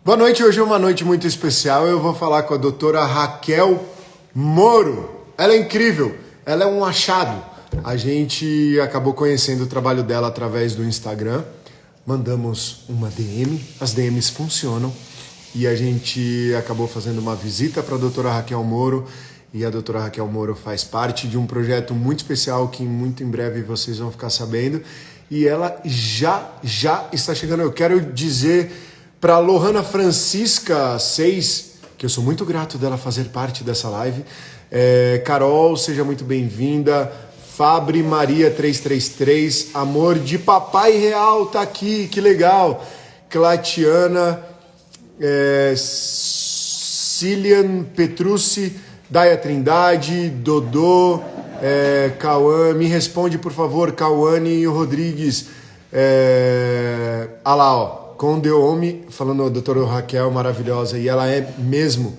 Boa noite, hoje é uma noite muito especial. Eu vou falar com a doutora Raquel Moro. Ela é incrível, ela é um achado. A gente acabou conhecendo o trabalho dela através do Instagram. Mandamos uma DM, as DMs funcionam. E a gente acabou fazendo uma visita para a doutora Raquel Moro. E a doutora Raquel Moro faz parte de um projeto muito especial que muito em breve vocês vão ficar sabendo. E ela já está chegando. Eu quero dizer para Lohana Francisca 6, que eu sou muito grato dela fazer parte dessa live. Carol, seja muito bem-vinda. Fabri Maria 333, amor de papai real, tá aqui, que legal. Clatiana, Cilian Petrucci, Daia Trindade, Dodô, Cauã, me responde por favor, Cauane Rodrigues. Ah lá, ó. Condeome, falando a doutora Raquel, maravilhosa, e ela é mesmo,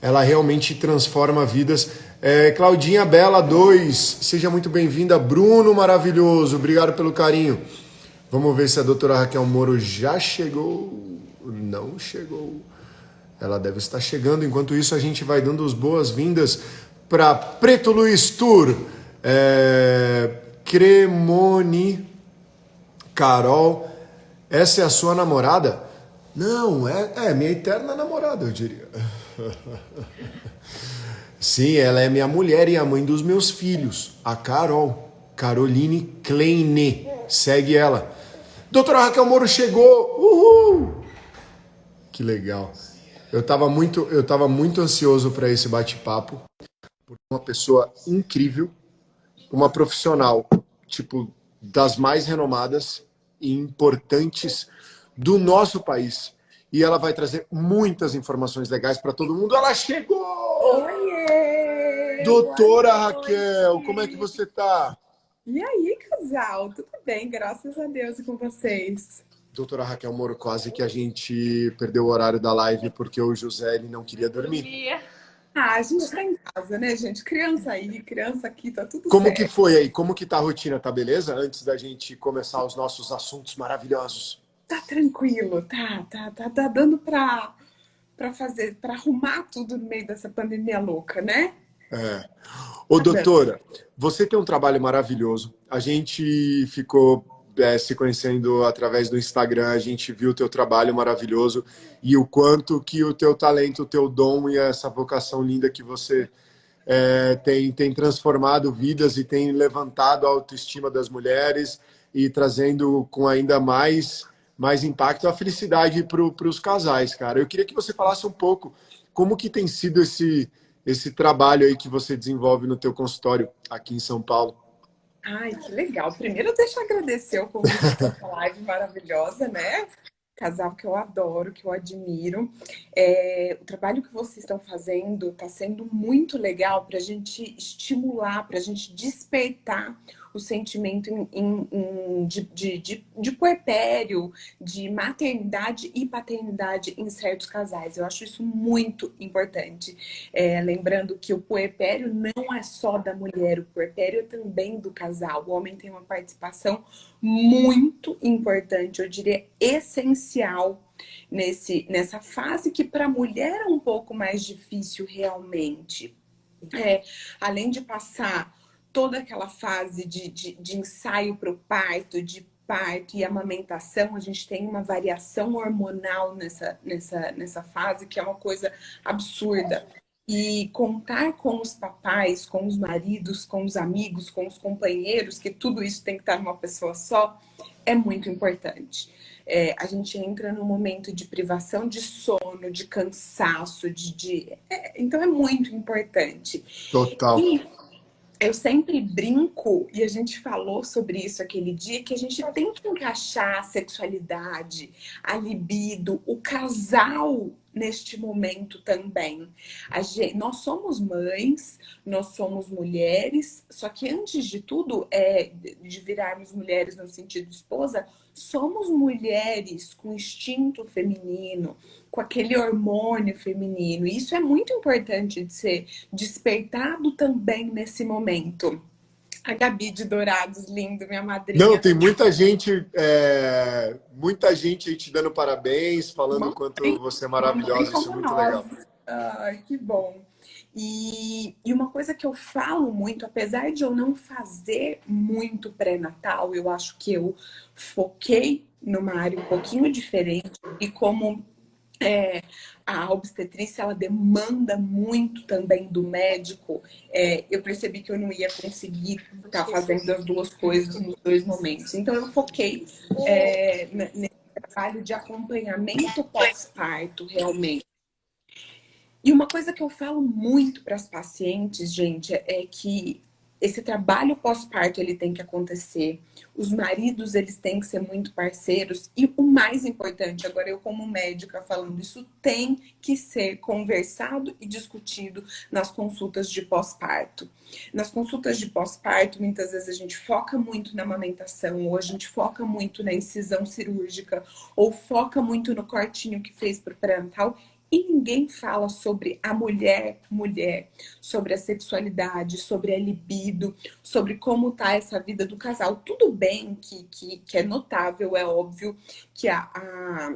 ela realmente transforma vidas. Claudinha Bela 2, seja muito bem-vinda. Bruno, maravilhoso, obrigado pelo carinho. Vamos ver se a doutora Raquel Moro já chegou. Não chegou. Ela deve estar chegando. Enquanto isso, a gente vai dando as boas-vindas para Preto Luiz Tour, Cremoni, Carol. Essa é a sua namorada? Não, é minha eterna namorada, eu diria. Sim, ela é minha mulher e a mãe dos meus filhos, a Carol, Caroline Kleine. Segue ela. Doutora Raquel Moro chegou! Uhul! Que legal. Eu tava muito ansioso para esse bate-papo, porque uma pessoa incrível, uma profissional, tipo, das mais renomadas e importantes do nosso país. E ela vai trazer muitas informações legais para todo mundo. Ela chegou! Oiê! Doutora Raquel, como é que você tá? E aí, casal? Tudo bem, graças a Deus e com vocês. Doutora Raquel Moro, quase que a gente perdeu o horário da live porque o José ele não queria dormir. A gente tá em casa, né, gente? Criança aí, criança aqui, tá tudo Como que certo. foi aí? Como que tá a rotina? Tá beleza? Antes da gente começar os nossos assuntos maravilhosos. Tá tranquilo, tá dando pra fazer, pra arrumar tudo no meio dessa pandemia louca, né? Ô, Tá dando. doutora, você tem um trabalho maravilhoso. A gente ficou se conhecendo através do Instagram, a gente viu o teu trabalho maravilhoso e o quanto que o teu talento, o teu dom e essa vocação linda que você tem transformado vidas e tem levantado a autoestima das mulheres e trazendo com ainda mais impacto a felicidade para os casais, cara. Eu queria que você falasse um pouco como que tem sido esse trabalho aí que você desenvolve no teu consultório aqui em São Paulo. Ai, que legal. Primeiro, deixa eu agradecer o convite para essa live maravilhosa, né? Casal que eu adoro, que eu admiro. O trabalho que vocês estão fazendo está sendo muito legal para a gente estimular, para a gente despertar o sentimento de puerpério, de maternidade e paternidade em certos casais. Eu acho isso muito importante. Lembrando que o puerpério não é só da mulher, o puerpério é também do casal. O homem tem uma participação muito importante, eu diria essencial nessa fase que para a mulher é um pouco mais difícil realmente. Além de passar toda aquela fase de ensaio para o parto, de parto e amamentação, a gente tem uma variação hormonal nessa fase que é uma coisa absurda. E contar com os papais, com os maridos, com os amigos, com os companheiros, que tudo isso tem que estar numa pessoa só, é muito importante. A gente entra num momento de privação de sono, de cansaço, então é muito importante. Total. E eu sempre brinco, e a gente falou sobre isso aquele dia, que a gente tem que encaixar a sexualidade, a libido, o casal neste momento também. Nós somos mães, nós somos mulheres, só que antes de tudo, de virarmos mulheres no sentido de esposa, somos mulheres com instinto feminino, com aquele hormônio feminino. E isso é muito importante de ser despertado também nesse momento. A Gabi de Dourados, lindo, minha Não, madrinha. tem muita gente aí te dando parabéns, falando o quanto você é Mamãe maravilhosa, isso é como muito nós. legal. Ai, que bom. E uma coisa que eu falo muito, apesar de eu não fazer muito pré-natal, eu acho que eu foquei numa área um pouquinho diferente. E como a obstetrícia ela demanda muito também do médico, eu percebi que eu não ia conseguir estar fazendo as duas coisas nos dois momentos. Então eu foquei nesse trabalho de acompanhamento pós-parto, realmente. E uma coisa que eu falo muito para as pacientes, gente, é que esse trabalho pós-parto ele tem que acontecer. Os maridos eles têm que ser muito parceiros e o mais importante, agora eu como médica falando, isso tem que ser conversado e discutido nas consultas de pós-parto. Nas consultas de pós-parto, muitas vezes a gente foca muito na amamentação, ou a gente foca muito na incisão cirúrgica, ou foca muito no cortinho que fez para o pré-natal. E ninguém fala sobre a mulher, sobre a sexualidade, sobre a libido, sobre como tá essa vida do casal. Tudo bem que é notável, é óbvio que a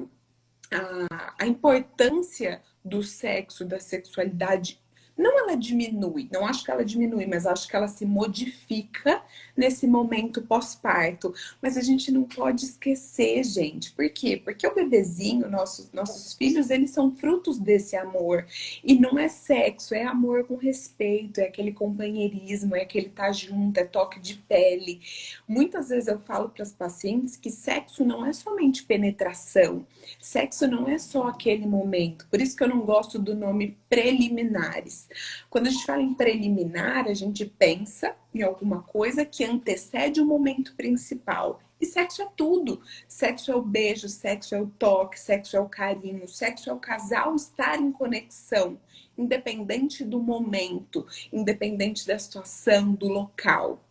importância do sexo, da sexualidade, não ela diminui, não acho que ela diminui, mas acho que ela se modifica nesse momento pós-parto. Mas a gente não pode esquecer, gente. Por quê? Porque o bebezinho, nossos filhos, eles são frutos desse amor. E não é sexo, é amor com respeito, é aquele companheirismo, é aquele estar junto, é toque de pele. Muitas vezes eu falo para as pacientes que sexo não é somente penetração. Sexo não é só aquele momento. Por isso que eu não gosto do nome preliminares. Quando a gente fala em preliminar, a gente pensa em alguma coisa que antecede o momento principal. E sexo é tudo. Sexo é o beijo, sexo é o toque, sexo é o carinho, sexo é o casal estar em conexão, independente do momento, independente da situação, do local.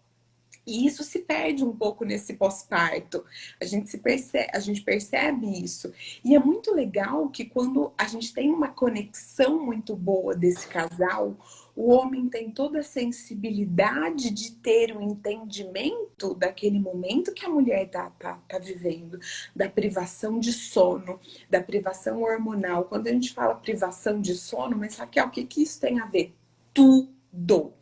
E isso se perde um pouco nesse pós-parto. A gente percebe isso. E é muito legal que quando a gente tem uma conexão muito boa desse casal, o homem tem toda a sensibilidade de ter um entendimento daquele momento que a mulher tá vivendo, da privação de sono, da privação hormonal. Quando a gente fala privação de sono, mas Raquel, o que isso tem a ver? Tudo.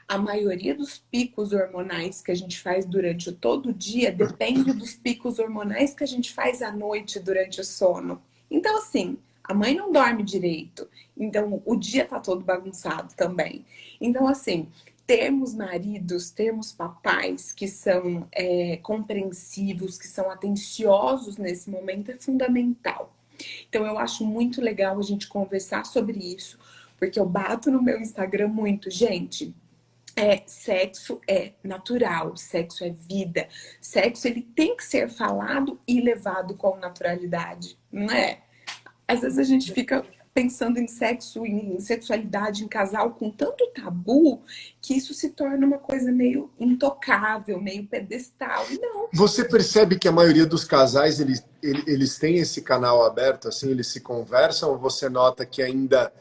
A maioria dos picos hormonais que a gente faz durante todo o dia depende dos picos hormonais que a gente faz à noite durante o sono. Então, assim, a mãe não dorme direito. Então, o dia tá todo bagunçado também. Então, assim, termos maridos, termos papais que são compreensivos, que são atenciosos nesse momento é fundamental. Então, eu acho muito legal a gente conversar sobre isso, porque eu bato no meu Instagram muito, gente. Sexo é natural, sexo é vida. Sexo ele tem que ser falado e levado com naturalidade, não é? Às vezes a gente fica pensando em sexo, em sexualidade, em casal com tanto tabu que isso se torna uma coisa meio intocável, meio pedestal. E não, Você percebe que a maioria dos casais, eles têm esse canal aberto, assim, eles se conversam, ou você nota que ainda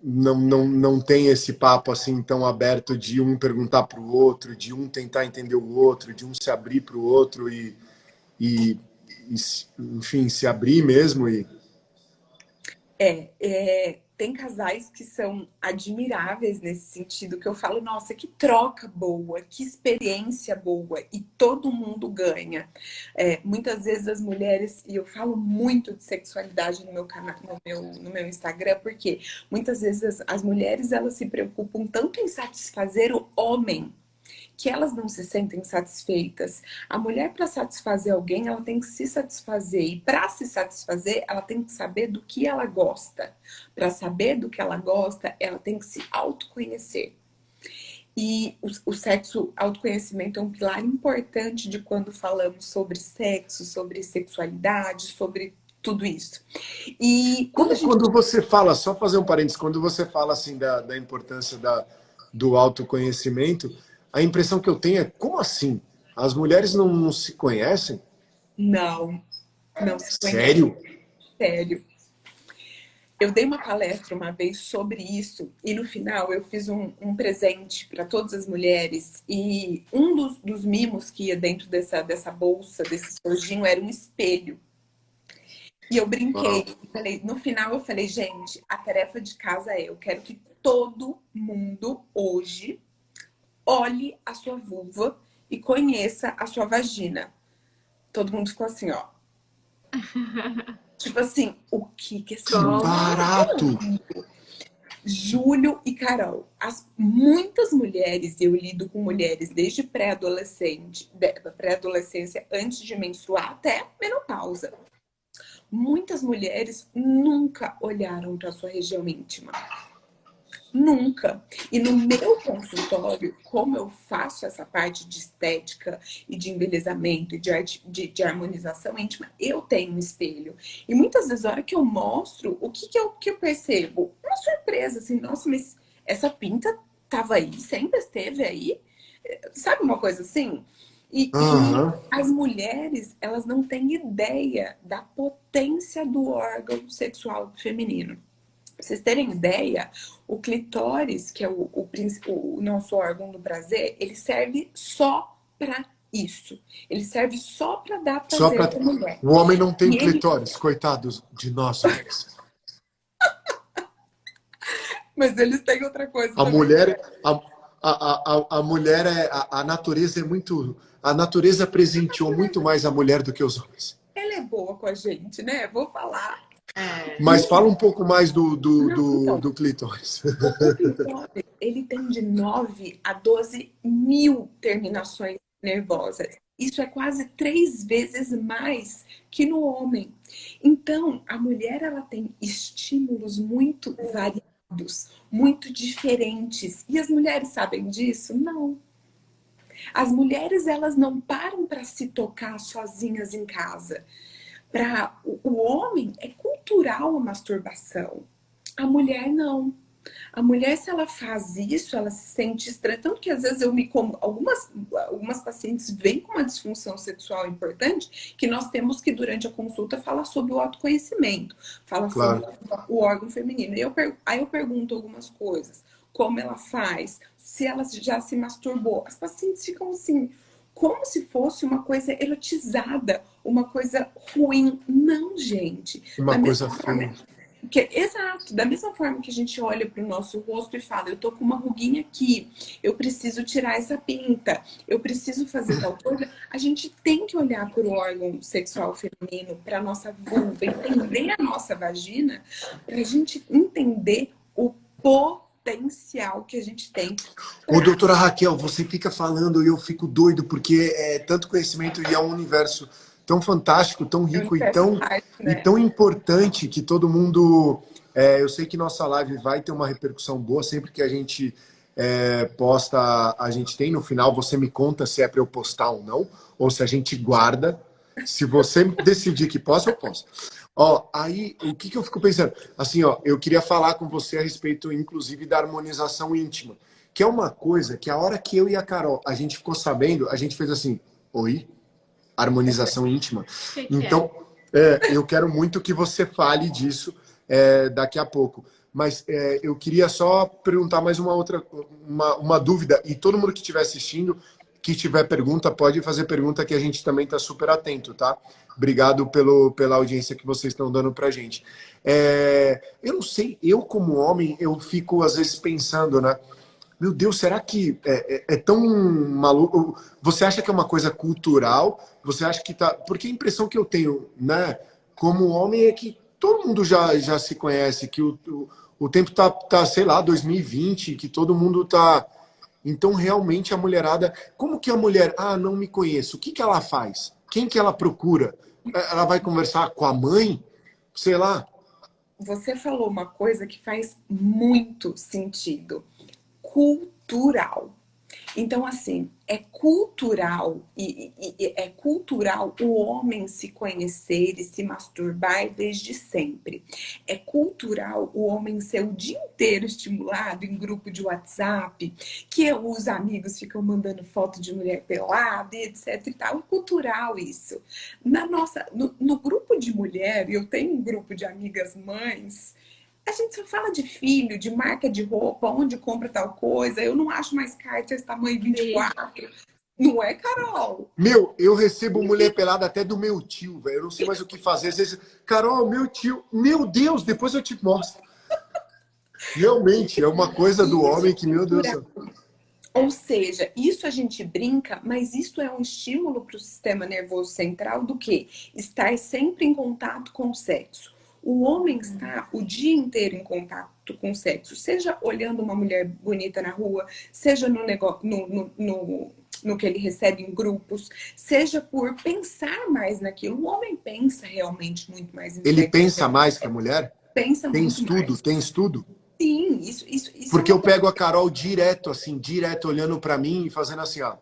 não tem esse papo assim tão aberto de um perguntar para o outro, de um tentar entender o outro, de um se abrir para o outro e, enfim, se abrir mesmo e tem casais que são admiráveis nesse sentido, que eu falo, nossa, que troca boa, que experiência boa, e todo mundo ganha. Muitas vezes as mulheres, e eu falo muito de sexualidade no meu canal, no meu Instagram, porque muitas vezes as mulheres elas se preocupam tanto em satisfazer o homem que elas não se sentem satisfeitas. A mulher, para satisfazer alguém, ela tem que se satisfazer. E para se satisfazer, ela tem que saber do que ela gosta. Para saber do que ela gosta, ela tem que se autoconhecer. E o sexo, autoconhecimento é um pilar importante de quando falamos sobre sexo, sobre sexualidade, sobre tudo isso. E quando a gente... quando você fala, só fazer um parênteses, quando você fala assim da importância do autoconhecimento, a impressão que eu tenho é, como assim? As mulheres não se conhecem? Não se conhece, Sério? sério. Eu dei uma palestra uma vez sobre isso e no final eu fiz um presente para todas as mulheres e um dos mimos que ia dentro dessa bolsa, desse estojinho, era um espelho. E eu brinquei, Uau. falei, no final eu falei, gente, a tarefa de casa é, eu quero que todo mundo hoje olhe a sua vulva e conheça a sua vagina. Todo mundo ficou assim, ó. Tipo assim, o que essa Que mulher Como? tá barato! falando? Júlio e Carol, muitas mulheres, eu lido com mulheres desde pré-adolescência, antes de menstruar, até menopausa. Muitas mulheres nunca olharam para sua região íntima. Nunca. E no meu consultório, como eu faço essa parte de estética e de embelezamento e de harmonização íntima, eu tenho um espelho. E muitas vezes, a hora que eu mostro, que eu percebo? Uma surpresa, assim, nossa, mas essa pinta estava aí, sempre esteve aí? Sabe uma coisa assim? E Aham. as mulheres, elas não têm ideia da potência do órgão sexual feminino. Pra vocês terem ideia, o clitóris, que é o nosso órgão do prazer, ele serve só para isso. Ele serve só para dar Só prazer para para mulher. o homem não tem E ele, clitóris, coitados de nós homens. mas eles têm outra coisa A também. mulher, a mulher a natureza é muito, a natureza presenteou muito mais a mulher do que os homens. Ela é boa com a gente, né? Vou falar. É. Mas fala um pouco mais do, do, Não, do, então, do clitóris. o clitóris, ele tem de 9 a 12 mil terminações nervosas. Isso é quase 3 vezes mais que no homem. Então, a mulher, ela tem estímulos muito variados, muito diferentes. E as mulheres sabem disso? Não. As mulheres, elas não param para se tocar sozinhas em casa. Para o homem, é cultural a masturbação. A mulher, não. A mulher, se ela faz isso, ela se sente estranha. Tanto que às vezes algumas pacientes vêm com uma disfunção sexual importante, que nós temos que, durante a consulta, falar sobre o autoconhecimento, falar sobre Claro. o órgão feminino. Aí eu pergunto algumas coisas, como ela faz, se ela já se masturbou. As pacientes ficam assim, como se fosse uma coisa erotizada, uma coisa ruim. Não, gente. Da Uma coisa mesma forma, feia. exato, da mesma forma que a gente olha para o nosso rosto e fala, eu tô com uma ruguinha aqui, eu preciso tirar essa pinta, eu preciso fazer tal coisa, a gente tem que olhar para o órgão sexual feminino, para a nossa vulva, entender a nossa vagina, para a gente entender o potencial que a gente tem. Ô, doutora Raquel, você fica falando e eu fico doido, porque é tanto conhecimento e é um universo tão fantástico, tão Eu rico peço parte, e né? tão importante que todo mundo... eu sei que nossa live vai ter uma repercussão boa, sempre que a gente posta, a gente tem no final, você me conta se é para eu postar ou não, ou se a gente guarda. Se você decidir que posso, eu posso. Ó, aí, o que eu fico pensando? Assim, ó, eu queria falar com você a respeito, inclusive, da harmonização íntima, que é uma coisa que a hora que eu e a Carol, a gente ficou sabendo, a gente fez assim, oi? Harmonização íntima. O que que Então, é? eu quero muito que você fale disso daqui a pouco. Mas eu queria só perguntar mais uma dúvida, e todo mundo que estiver assistindo, que tiver pergunta, pode fazer pergunta que a gente também está super atento, tá? Obrigado pela audiência que vocês estão dando pra gente. Eu não sei, eu como homem, eu fico às vezes pensando, né? Meu Deus, será que é tão maluco? Você acha que é uma coisa cultural? Você acha que tá... Porque a impressão que eu tenho, né, como homem, é que todo mundo já se conhece, que o tempo tá, sei lá, 2020, que todo mundo tá... Então, realmente, a mulherada... Como que a mulher... Ah, não me conheço. O que ela faz? Quem que ela procura? Ela vai conversar com a mãe? Sei lá. Você falou uma coisa que faz muito sentido. Cultural. Então, assim, é cultural e é cultural o homem se conhecer e se masturbar desde sempre. É cultural o homem ser o dia inteiro estimulado em grupo de WhatsApp, que os amigos ficam mandando foto de mulher pelada, etc e tal. É cultural isso. No grupo de mulher, eu tenho um grupo de amigas mães, A gente só fala de filho, de marca de roupa, onde compra tal coisa. Eu não acho mais cartas tamanho 24. Não é, Carol? Meu, eu recebo mulher pelada até do meu tio, velho. Eu não sei mais o que fazer. Às vezes, Carol, meu tio, meu Deus, depois eu te mostro. Realmente, é uma coisa do Isso homem é que, meu Deus do cultural. céu. Ou seja, isso a gente brinca, mas isso é um estímulo para o sistema nervoso central do que? Estar sempre em contato com o sexo. O homem está o dia inteiro em contato com o sexo, seja olhando uma mulher bonita na rua, seja no negócio, no que ele recebe em grupos, seja por pensar mais naquilo. O homem pensa realmente muito mais em Ele sexo do que a pensa mais que a mulher. mulher? Pensa Tem muito estudo, mais. tem estudo. Sim, isso é Porque uma eu coisa. pego a Carol direto, assim, direto, olhando pra mim e fazendo assim, ó.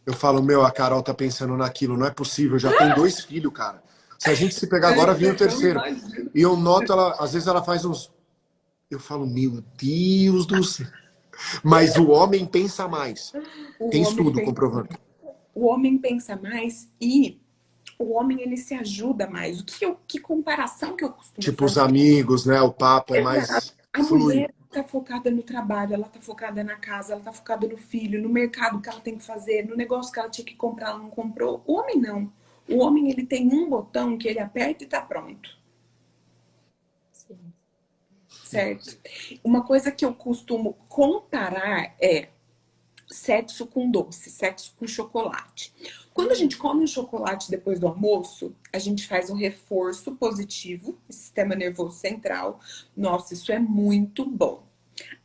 Eu falo, meu, a Carol tá pensando naquilo, não é possível, já tem 2 filhos, cara. Se a gente se pegar agora, vinha o Eu terceiro. imagino. E eu noto ela, às vezes ela faz uns. Eu falo, meu Deus do céu. Mas o homem pensa mais. O Tem homem estudo pensa, comprovando. o homem pensa mais e o homem ele se ajuda mais. Que comparação que eu costumo Tipo, os fazer? amigos, né? O papo é Exato. mais A flui. mulher está focada no trabalho, ela está focada na casa, ela está focada no filho, no mercado que ela tem que fazer, no negócio que ela tinha que comprar, ela não comprou. O homem não. O homem ele tem um botão que ele aperta e está pronto, Sim. certo? Uma coisa que eu costumo comparar é sexo com doce, sexo com chocolate. Quando a gente come um chocolate depois do almoço, a gente faz um reforço positivo no sistema nervoso central. Nossa, isso é muito bom.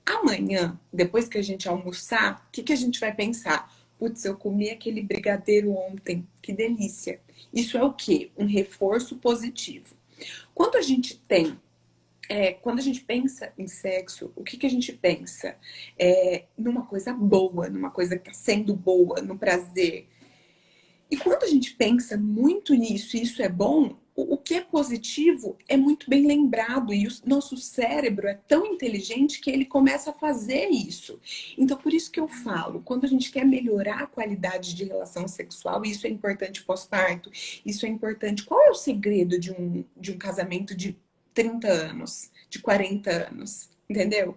Amanhã, depois que a gente almoçar, o que, que a gente vai pensar? Putz, eu comi aquele brigadeiro ontem, que delícia. Isso é o quê? Um reforço positivo. Quando a gente tem quando a gente pensa em sexo, o que, que a gente pensa? Numa coisa boa, numa coisa que está sendo boa, no prazer. E quando a gente pensa muito nisso e isso é bom, o que é positivo é muito bem lembrado e o nosso cérebro é tão inteligente que ele começa a fazer isso. Então, por isso que eu falo, quando a gente quer melhorar a qualidade de relação sexual, isso é importante pós-parto, isso é importante. Qual é o segredo de um casamento de 30 anos, de 40 anos? Entendeu?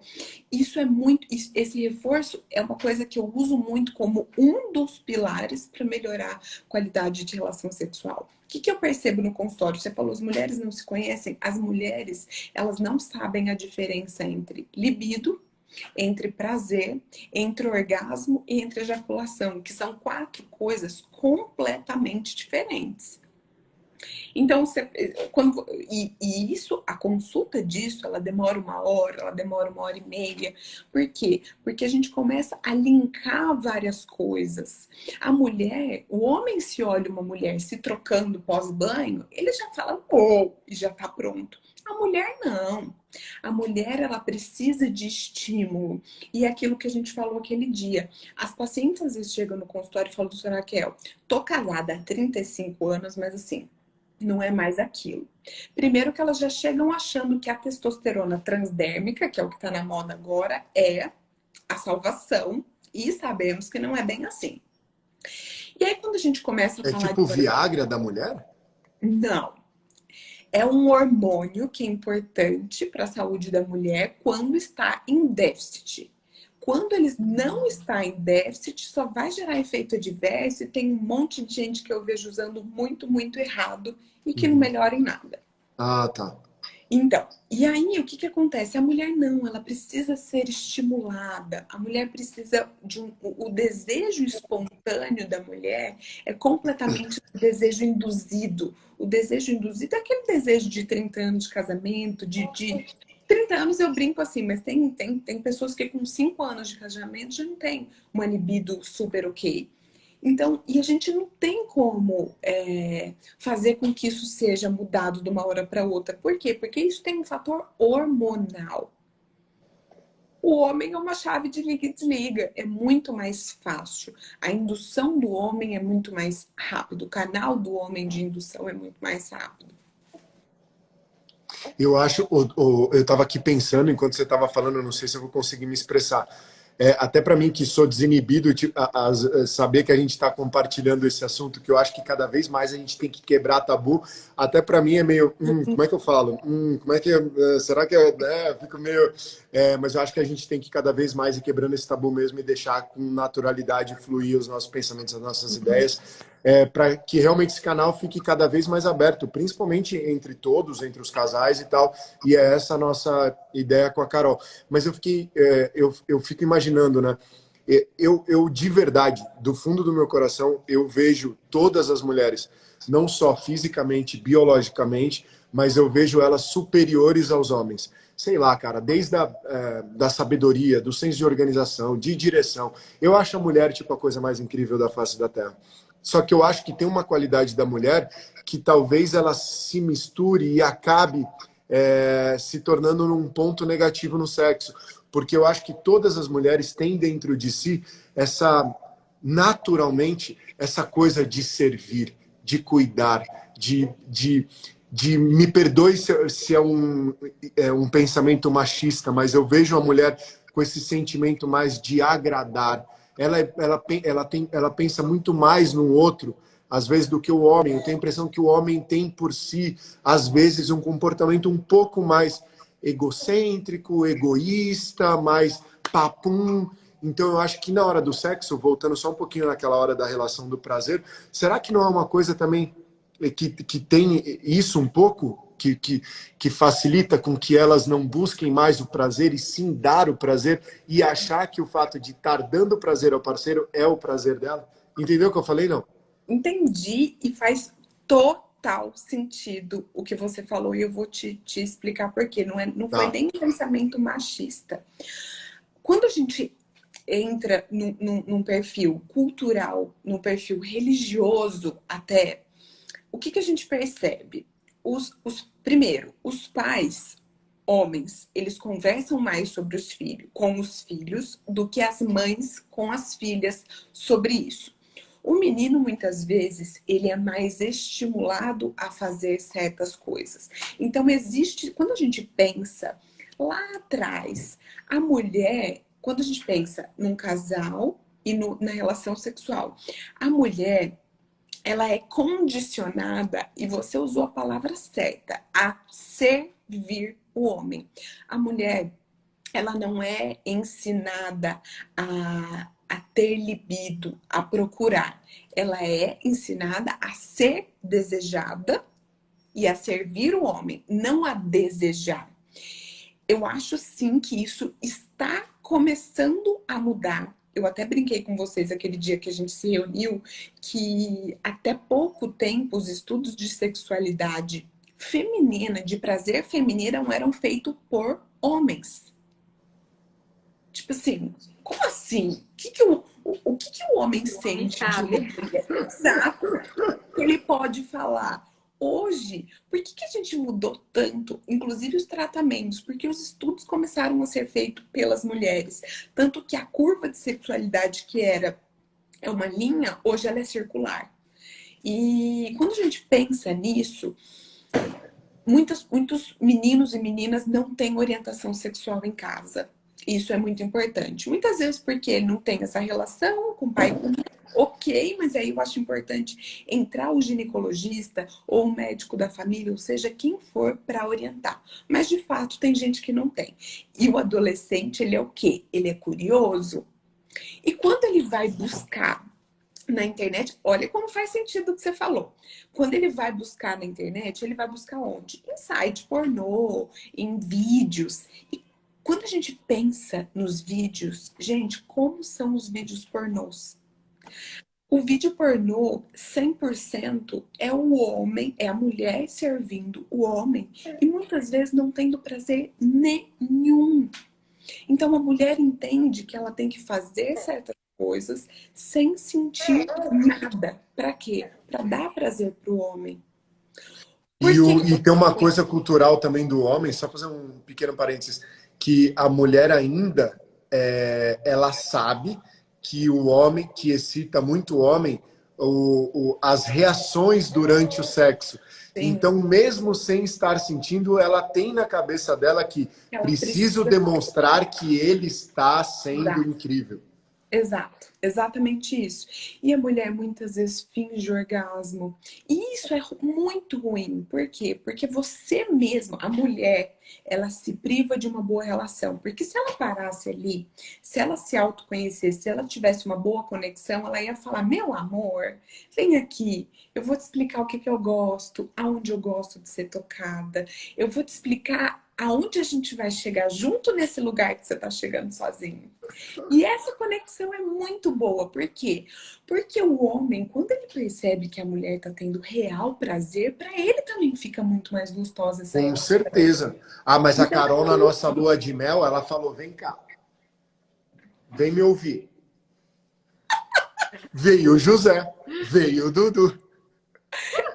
Isso é muito. Esse reforço é uma coisa que eu uso muito como um dos pilares para melhorar a qualidade de relação sexual. O que, que eu percebo no consultório? Você falou, as mulheres não se conhecem. As mulheres, elas não sabem a diferença entre libido, entre prazer, entre orgasmo e entre ejaculação, que são 4 coisas completamente diferentes. Então, e isso, a consulta disso, ela demora 1 hora, ela demora 1 hora e meia. Por quê? Porque a gente começa a linkar várias coisas. A mulher, o homem se olha uma mulher se trocando pós-banho, ele já fala, pô, e já tá pronto. A mulher não. A mulher, ela precisa de estímulo. E é aquilo que a gente falou aquele dia. As pacientes às vezes chegam no consultório e falam, doutora Raquel, tô casada há 35 anos, mas assim, não é mais aquilo. Primeiro que elas já chegam achando que a testosterona transdérmica, que é o que está na moda agora, é a salvação. E sabemos que não é bem assim. E aí quando a gente começa a É falar tipo de o Viagra da mulher? não, é um hormônio que é importante para a saúde da mulher quando está em déficit. Quando ele não está em déficit, só vai gerar efeito adverso e tem um monte de gente que eu vejo usando muito, muito errado e que não Uhum. melhora em nada. Ah, tá. Então, e aí o que que acontece? A mulher não, ela precisa ser estimulada. A mulher precisa de o desejo espontâneo da mulher é completamente o desejo induzido. O desejo induzido é aquele desejo de 30 anos de casamento, de 30 anos eu brinco assim, mas tem pessoas que com 5 anos de casamento já não tem uma libido super ok. Então, e a gente não tem como fazer com que isso seja mudado de uma hora para outra. Por quê? Porque isso tem um fator hormonal. O homem é uma chave de liga e desliga. É muito mais fácil. A indução do homem é muito mais rápido. O canal do homem de indução é muito mais rápido. Eu acho, eu estava aqui pensando enquanto você estava falando, eu não sei se eu vou conseguir me expressar. até para mim que sou desinibido, tipo, saber que a gente está compartilhando esse assunto, que eu acho que cada vez mais a gente tem que quebrar tabu, até para mim é meio, como é que eu falo? Como é que, será que né? Fico meio, mas eu acho que a gente tem que cada vez mais ir quebrando esse tabu mesmo e deixar com naturalidade fluir os nossos pensamentos, as nossas ideias, para que realmente esse canal fique cada vez mais aberto, principalmente entre todos, entre os casais e tal, e é essa a nossa ideia com a Carol. Mas eu fico imaginando, né? Eu, de verdade, do fundo do meu coração, eu vejo todas as mulheres, não só fisicamente, biologicamente, mas eu vejo elas superiores aos homens. Sei lá, cara, desde da sabedoria, do senso de organização, de direção. Eu acho a mulher, tipo, a coisa mais incrível da face da Terra. Só que eu acho que tem uma qualidade da mulher que talvez ela se misture e acabe se tornando um ponto negativo no sexo. Porque eu acho que todas as mulheres têm dentro de si naturalmente, essa coisa de servir, de cuidar, de me perdoe se é um pensamento machista, mas eu vejo a mulher com esse sentimento mais de agradar. Ela pensa muito mais no outro, às vezes, do que o homem. Eu tenho a impressão que o homem tem por si, às vezes, um comportamento um pouco mais egocêntrico, egoísta, mais papum. Então, eu acho que na hora do sexo, voltando só um pouquinho naquela hora da relação do prazer, será que não é uma coisa também que tem isso um pouco? Que facilita com que elas não busquem mais o prazer e sim dar o prazer e achar que o fato de estar dando prazer ao parceiro é o prazer dela? Entendeu o que eu falei, não? Entendi e faz total sentido o que você falou e eu vou te explicar por quê. Não foi Tá. nem um pensamento machista. Quando a gente entra num perfil cultural, num perfil religioso até, o que a gente percebe? Primeiro, os pais, homens, eles conversam mais sobre os filhos, com os filhos, do que as mães com as filhas sobre isso. O menino, muitas vezes, ele é mais estimulado a fazer certas coisas. Então, quando a gente pensa lá atrás, a mulher, quando a gente pensa num casal e na relação sexual, a mulher, ela é condicionada, e você usou a palavra certa, a servir o homem. A mulher, ela não é ensinada a ter libido, a procurar. Ela é ensinada a ser desejada e a servir o homem, não a desejar. Eu acho sim que isso está começando a mudar. Eu até brinquei com vocês aquele dia que a gente se reuniu, que até pouco tempo os estudos de sexualidade feminina, de prazer feminino, eram feitos por homens. Tipo assim, como assim? O que o homem sente de uma mulher? Exato. Ele pode falar. Hoje, por que a gente mudou tanto? Inclusive os tratamentos, porque os estudos começaram a ser feitos pelas mulheres. Tanto que a curva de sexualidade que é uma linha, hoje ela é circular. E quando a gente pensa nisso, muitos meninos e meninas não têm orientação sexual em casa. Isso é muito importante. Muitas vezes porque não tem essa relação com o pai e com o mãe. Ok, mas aí eu acho importante entrar o ginecologista ou o médico da família, ou seja, quem for, para orientar. Mas de fato tem gente que não tem. E o adolescente, ele é o quê? Ele é curioso. E quando ele vai buscar na internet, olha como faz sentido o que você falou. Quando ele vai buscar na internet, ele vai buscar onde? Em site pornô, em vídeos. E quando a gente pensa nos vídeos, gente, como são os vídeos pornôs? O vídeo pornô, 100% é o homem, é a mulher servindo o homem e muitas vezes não tendo prazer nenhum. Então a mulher entende que ela tem que fazer certas coisas sem sentir nada. Para quê? Para dar prazer para o homem. Por que E tem uma coisa cultural também do homem, só fazer um pequeno parênteses, que a mulher ainda, ela sabe que o homem, que excita muito o homem, as reações durante o sexo. Sim, Então, mesmo sem estar sentindo, ela tem na cabeça dela que ela preciso precisa. demonstrar que ele está sendo Exato, incrível. exato, exatamente isso. E a mulher muitas vezes finge orgasmo. E isso é muito ruim. Por quê? Porque você mesmo, a mulher, ela se priva de uma boa relação. Porque se ela parasse ali, se ela se autoconhecesse, se ela tivesse uma boa conexão, ela ia falar: meu amor, vem aqui, eu vou te explicar o que que eu gosto, aonde eu gosto de ser tocada, eu vou te explicar aonde a gente vai chegar junto nesse lugar que você está chegando sozinho. E essa conexão é muito boa. Por quê? Porque o homem, quando ele percebe que a mulher está tendo real prazer, para ele também fica muito mais gostosa essa Com relação. certeza. Ah, mas a Então, Carol, na nossa lua de mel, ela falou: vem cá, vem me ouvir. Veio o José, veio o Dudu.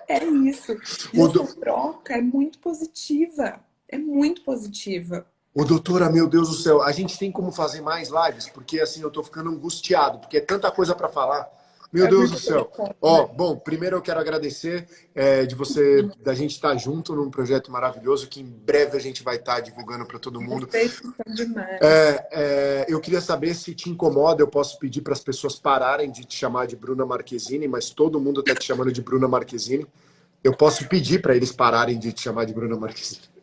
é isso. E O, essa do, troca é muito positiva. É muito positiva. Ô, doutora, meu Deus do céu, a gente tem como fazer mais lives? Porque assim, eu tô ficando angustiado, porque é tanta coisa para falar. Meu É Deus do muito céu. telefone, Ó, né? bom, primeiro eu quero agradecer de você, da gente estar junto num projeto maravilhoso que em breve a gente vai estar divulgando para todo mundo. Vocês que são demais. Eu queria saber se te incomoda, eu posso pedir para as pessoas pararem de te chamar de Bruna Marquezine, mas todo mundo está te chamando de Bruna Marquezine. Eu posso pedir para eles pararem de te chamar de Bruna Marquezine.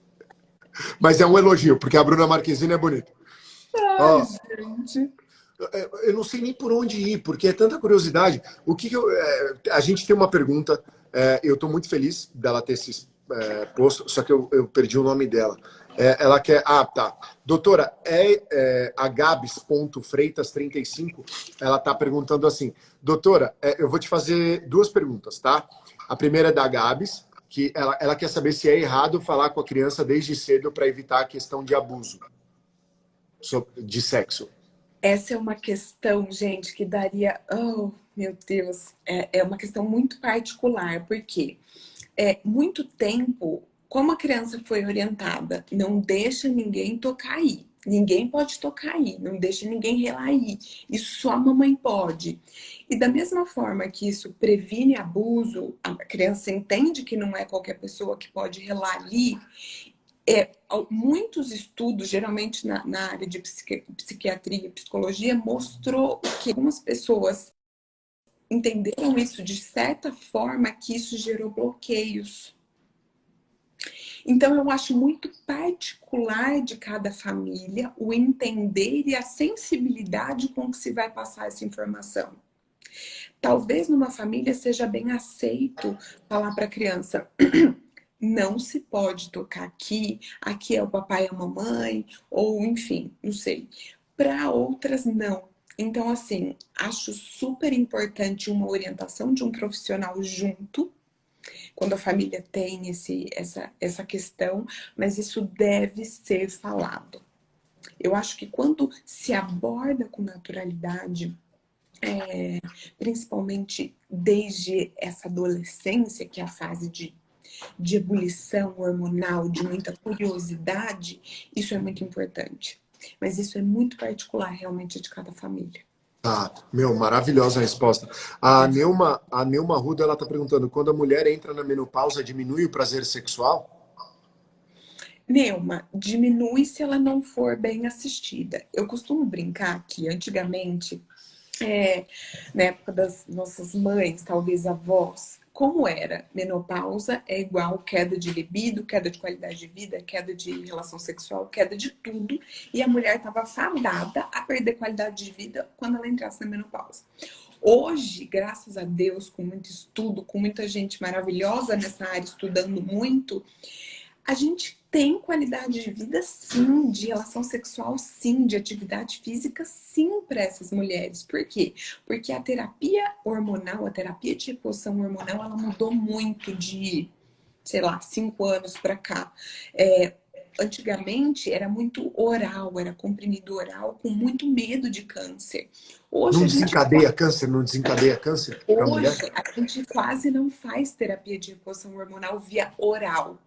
Mas é um elogio, porque a Bruna Marquezine é bonita. Ai, Ó, gente. eu não sei nem por onde ir, porque é tanta curiosidade. A gente tem uma pergunta, eu estou muito feliz dela ter se posto, só que eu perdi o nome dela. Ela quer. Ah, tá. Doutora, a Gabs.freitas35, ela está perguntando assim: doutora, eu vou te fazer duas perguntas, tá? A primeira é da Gabs, que ela quer saber se é errado falar com a criança desde cedo para evitar a questão de abuso de sexo. Essa é uma questão, gente, que daria. Oh, meu Deus. É uma questão muito particular, porque muito tempo, como a criança foi orientada, não deixa ninguém tocar aí. Ninguém pode tocar aí, não deixa ninguém relar aí. Isso só a mamãe pode. E da mesma forma que isso previne abuso, a criança entende que não é qualquer pessoa que pode relar ali. Muitos estudos, geralmente na área de psiquiatria e psicologia, mostrou que algumas pessoas entenderam isso de certa forma que isso gerou bloqueios. Então, eu acho muito particular de cada família o entender e a sensibilidade com que se vai passar essa informação. Talvez numa família seja bem aceito falar para a criança: não se pode tocar aqui, aqui é o papai e a mamãe, ou enfim, não sei. Para outras, não. Então, assim, acho super importante uma orientação de um profissional junto, quando a família tem essa questão, mas isso deve ser falado. Eu acho que quando se aborda com naturalidade, principalmente desde essa adolescência, que é a fase de ebulição hormonal, de muita curiosidade, isso é muito importante. Mas isso é muito particular realmente de cada família. Ah, meu, maravilhosa a resposta. A Neuma Ruda, ela tá perguntando, quando a mulher entra na menopausa, diminui o prazer sexual? Neuma, diminui se ela não for bem assistida. Eu costumo brincar que antigamente, na época das nossas mães, talvez avós, como era? Menopausa é igual queda de libido, queda de qualidade de vida, queda de relação sexual, queda de tudo. E a mulher estava fadada a perder qualidade de vida quando ela entrasse na menopausa. Hoje, graças a Deus, com muito estudo, com muita gente maravilhosa nessa área estudando muito, a gente tem qualidade de vida, sim, de relação sexual, sim, de atividade física, sim, para essas mulheres. Por quê? Porque a terapia hormonal, a terapia de reposição hormonal, ela mudou muito de, sei lá, 5 anos para cá. Antigamente era muito oral, era comprimido oral, com muito medo de câncer. Não desencadeia câncer? Não desencadeia câncer para a mulher? Hoje a gente quase não faz terapia de reposição hormonal via oral.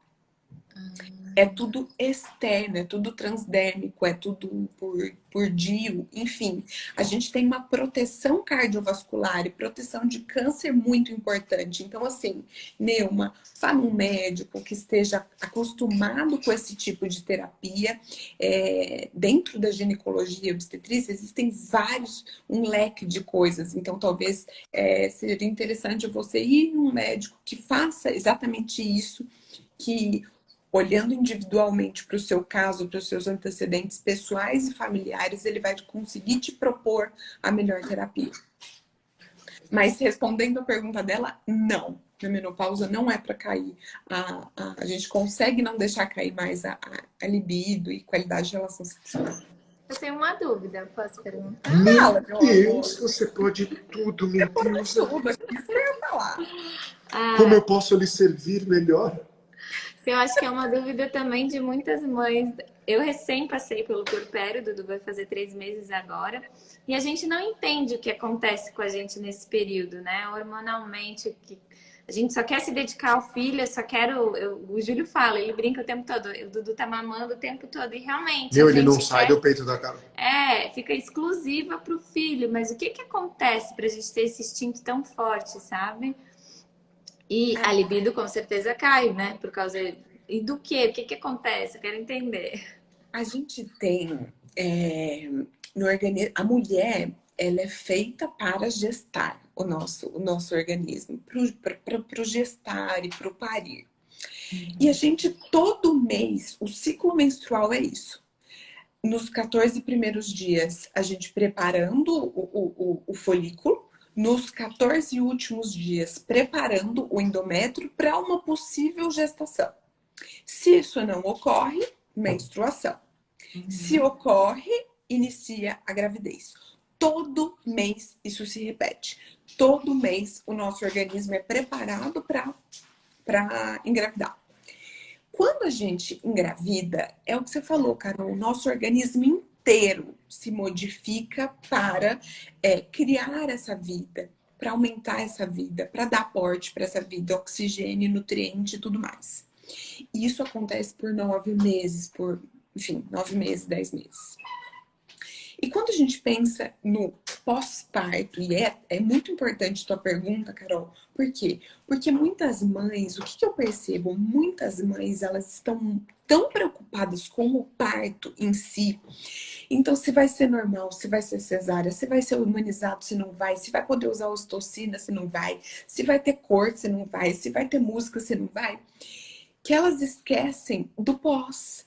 É tudo externo, é tudo transdérmico, é tudo por DIU, enfim. A gente tem uma proteção cardiovascular e proteção de câncer muito importante. Então, assim, Neuma, vá num médico que esteja acostumado com esse tipo de terapia. Dentro da ginecologia e obstetrícia, existem um leque de coisas. Então, talvez seria interessante você ir num médico que faça exatamente isso, que olhando individualmente para o seu caso, para os seus antecedentes pessoais e familiares, ele vai conseguir te propor a melhor terapia. Mas respondendo a pergunta dela, não. A menopausa não é para cair. A gente consegue não deixar cair mais a libido e qualidade de relação sexual. Eu tenho uma dúvida, posso perguntar? Meu Meu Deus, amor. você pode tudo, meu Deus. Tudo aqui, isso que eu ia falar. Como eu posso lhe servir melhor? Eu acho que é uma dúvida também de muitas mães. Eu recém passei pelo puerpério, Dudu vai fazer 3 meses agora, e a gente não entende o que acontece com a gente nesse período, né? Hormonalmente, que a gente só quer se dedicar ao filho, eu só quero. O Júlio fala, ele brinca o tempo todo, o Dudu tá mamando o tempo todo, e realmente Meu, a ele não gente sai quer, do peito da cara. fica exclusiva pro filho, mas o que que acontece pra gente ter esse instinto tão forte, sabe? E a libido com certeza cai, né? Por causa. E do quê? O que que acontece? Eu quero entender. A gente tem no organismo, a mulher, ela é feita para gestar o nosso organismo, para o gestar e para o parir. E a gente, todo mês, o ciclo menstrual é isso. Nos 14 primeiros dias, a gente preparando o folículo, nos 14 últimos dias, preparando o endométrio para uma possível gestação. Se isso não ocorre, menstruação. Se ocorre, inicia a gravidez. Todo mês isso se repete. Todo mês o nosso organismo é preparado para engravidar. Quando a gente engravida, é o que você falou, Carol, o nosso organismo inteiro se modifica para criar essa vida, para aumentar essa vida, para dar aporte para essa vida, oxigênio, nutriente e tudo mais. E isso acontece por 9 meses, 9 meses, 10 meses. E quando a gente pensa no pós-parto, e é muito importante a tua pergunta, Carol, por quê? Porque muitas mães, o que eu percebo? Muitas mães, elas estão tão preocupadas com o parto em si. Então, se vai ser normal, se vai ser cesárea, se vai ser humanizado, se não vai, se vai poder usar ocitocina, se não vai, se vai ter cor, se não vai, se vai ter música, se não vai, que elas esquecem do pós.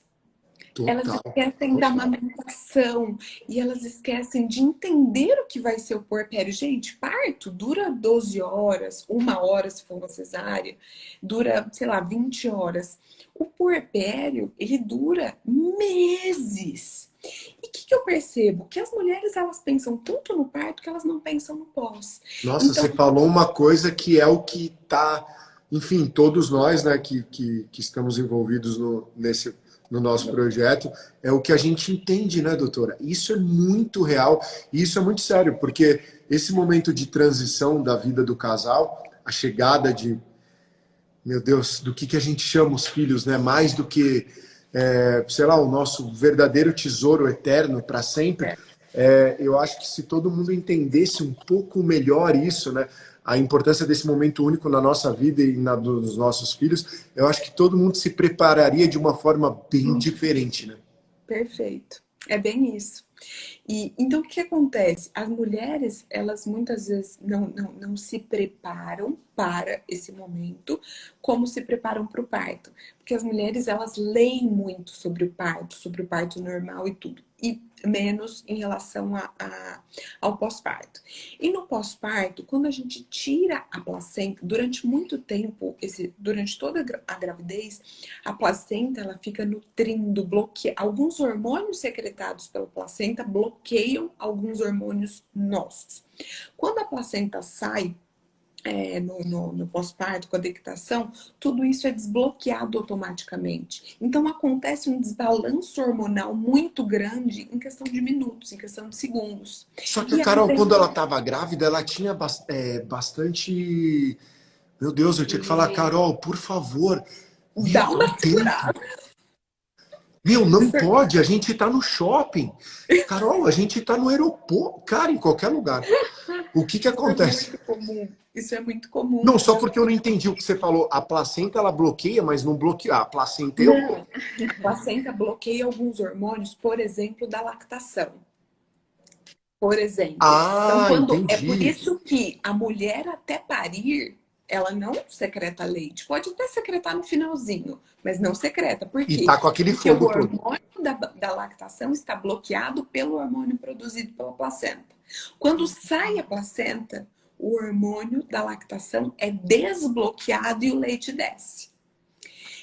Elas Total. esquecem da amamentação e elas esquecem de entender o que vai ser o puerpério. Gente, parto dura 12 horas, 1 hora se for uma cesárea, dura, sei lá, 20 horas. O puerpério, ele dura meses. E o que eu percebo? Que as mulheres, elas pensam tanto no parto que elas não pensam no pós. Nossa, então, você falou uma coisa que é o que tá, enfim, todos nós, né, que estamos envolvidos no nosso projeto, é o que a gente entende, né, doutora? Isso é muito real e isso é muito sério, porque esse momento de transição da vida do casal, a chegada de, meu Deus, do que a gente chama os filhos, né? Mais do que, sei lá, o nosso verdadeiro tesouro eterno para sempre. Eu acho que se todo mundo entendesse um pouco melhor isso, né? A importância desse momento único na nossa vida e na dos nossos filhos, eu acho que todo mundo se prepararia de uma forma bem diferente, né? Perfeito. É bem isso. E então o que acontece? As mulheres, elas muitas vezes não se preparam para esse momento como se preparam para o parto. Porque as mulheres, elas leem muito sobre o parto normal e tudo. E menos em relação ao pós-parto. E no pós-parto, quando a gente tira a placenta, durante muito tempo, durante toda a gravidez, a placenta, ela fica nutrindo, bloqueia. Alguns hormônios secretados pela placenta bloqueiam alguns hormônios nossos. Quando a placenta sai, no pós-parto, com a dectação, tudo isso é desbloqueado automaticamente. Então acontece um desbalanço hormonal muito grande em questão de minutos, em questão de segundos. Só que a Carol, quando ela estava grávida, ela tinha bastante... Meu Deus, eu tinha que falar, Carol, por favor, Meu Dá uma Deus! segurada. Meu, não pode, a gente tá no shopping. Carol, a gente tá no aeroporto. Cara, em qualquer lugar. O que que Isso é acontece? muito comum. Isso é muito comum. Não, só porque eu não entendi o que você falou. A placenta, ela bloqueia, mas não bloqueia. A placenta eu... Não, a placenta bloqueia alguns hormônios, por exemplo, da lactação. Por exemplo. Então, Ah, quando é por entendi. isso que a mulher até parir, ela não secreta leite. Pode até secretar no finalzinho, mas não secreta. Por E quê? tá com aquele Porque o fogo todo. hormônio da lactação está bloqueado pelo hormônio produzido pela placenta. Quando sai a placenta, o hormônio da lactação é desbloqueado e o leite desce.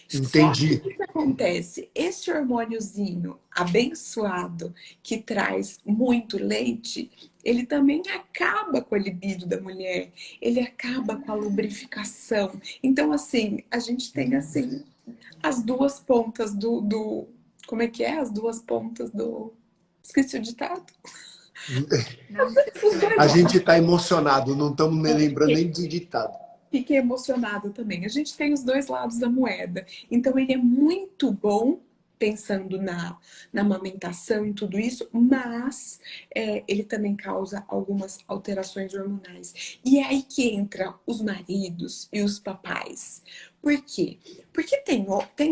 Só que o Entendi. que acontece? Esse hormôniozinho abençoado que traz muito leite, ele também acaba com a libido da mulher, ele acaba com a lubrificação. Então, assim, a gente tem assim as duas pontas como é que é? As duas pontas do. Esqueci o ditado. Não Os dois A lados. gente tá emocionado, não estamos lembrando nem do ditado. Fiquei emocionado também. A gente tem os dois lados da moeda. Então, ele é muito bom pensando na amamentação e tudo isso, mas ele também causa algumas alterações hormonais. E é aí que entra os maridos e os papais. Por quê? Porque tem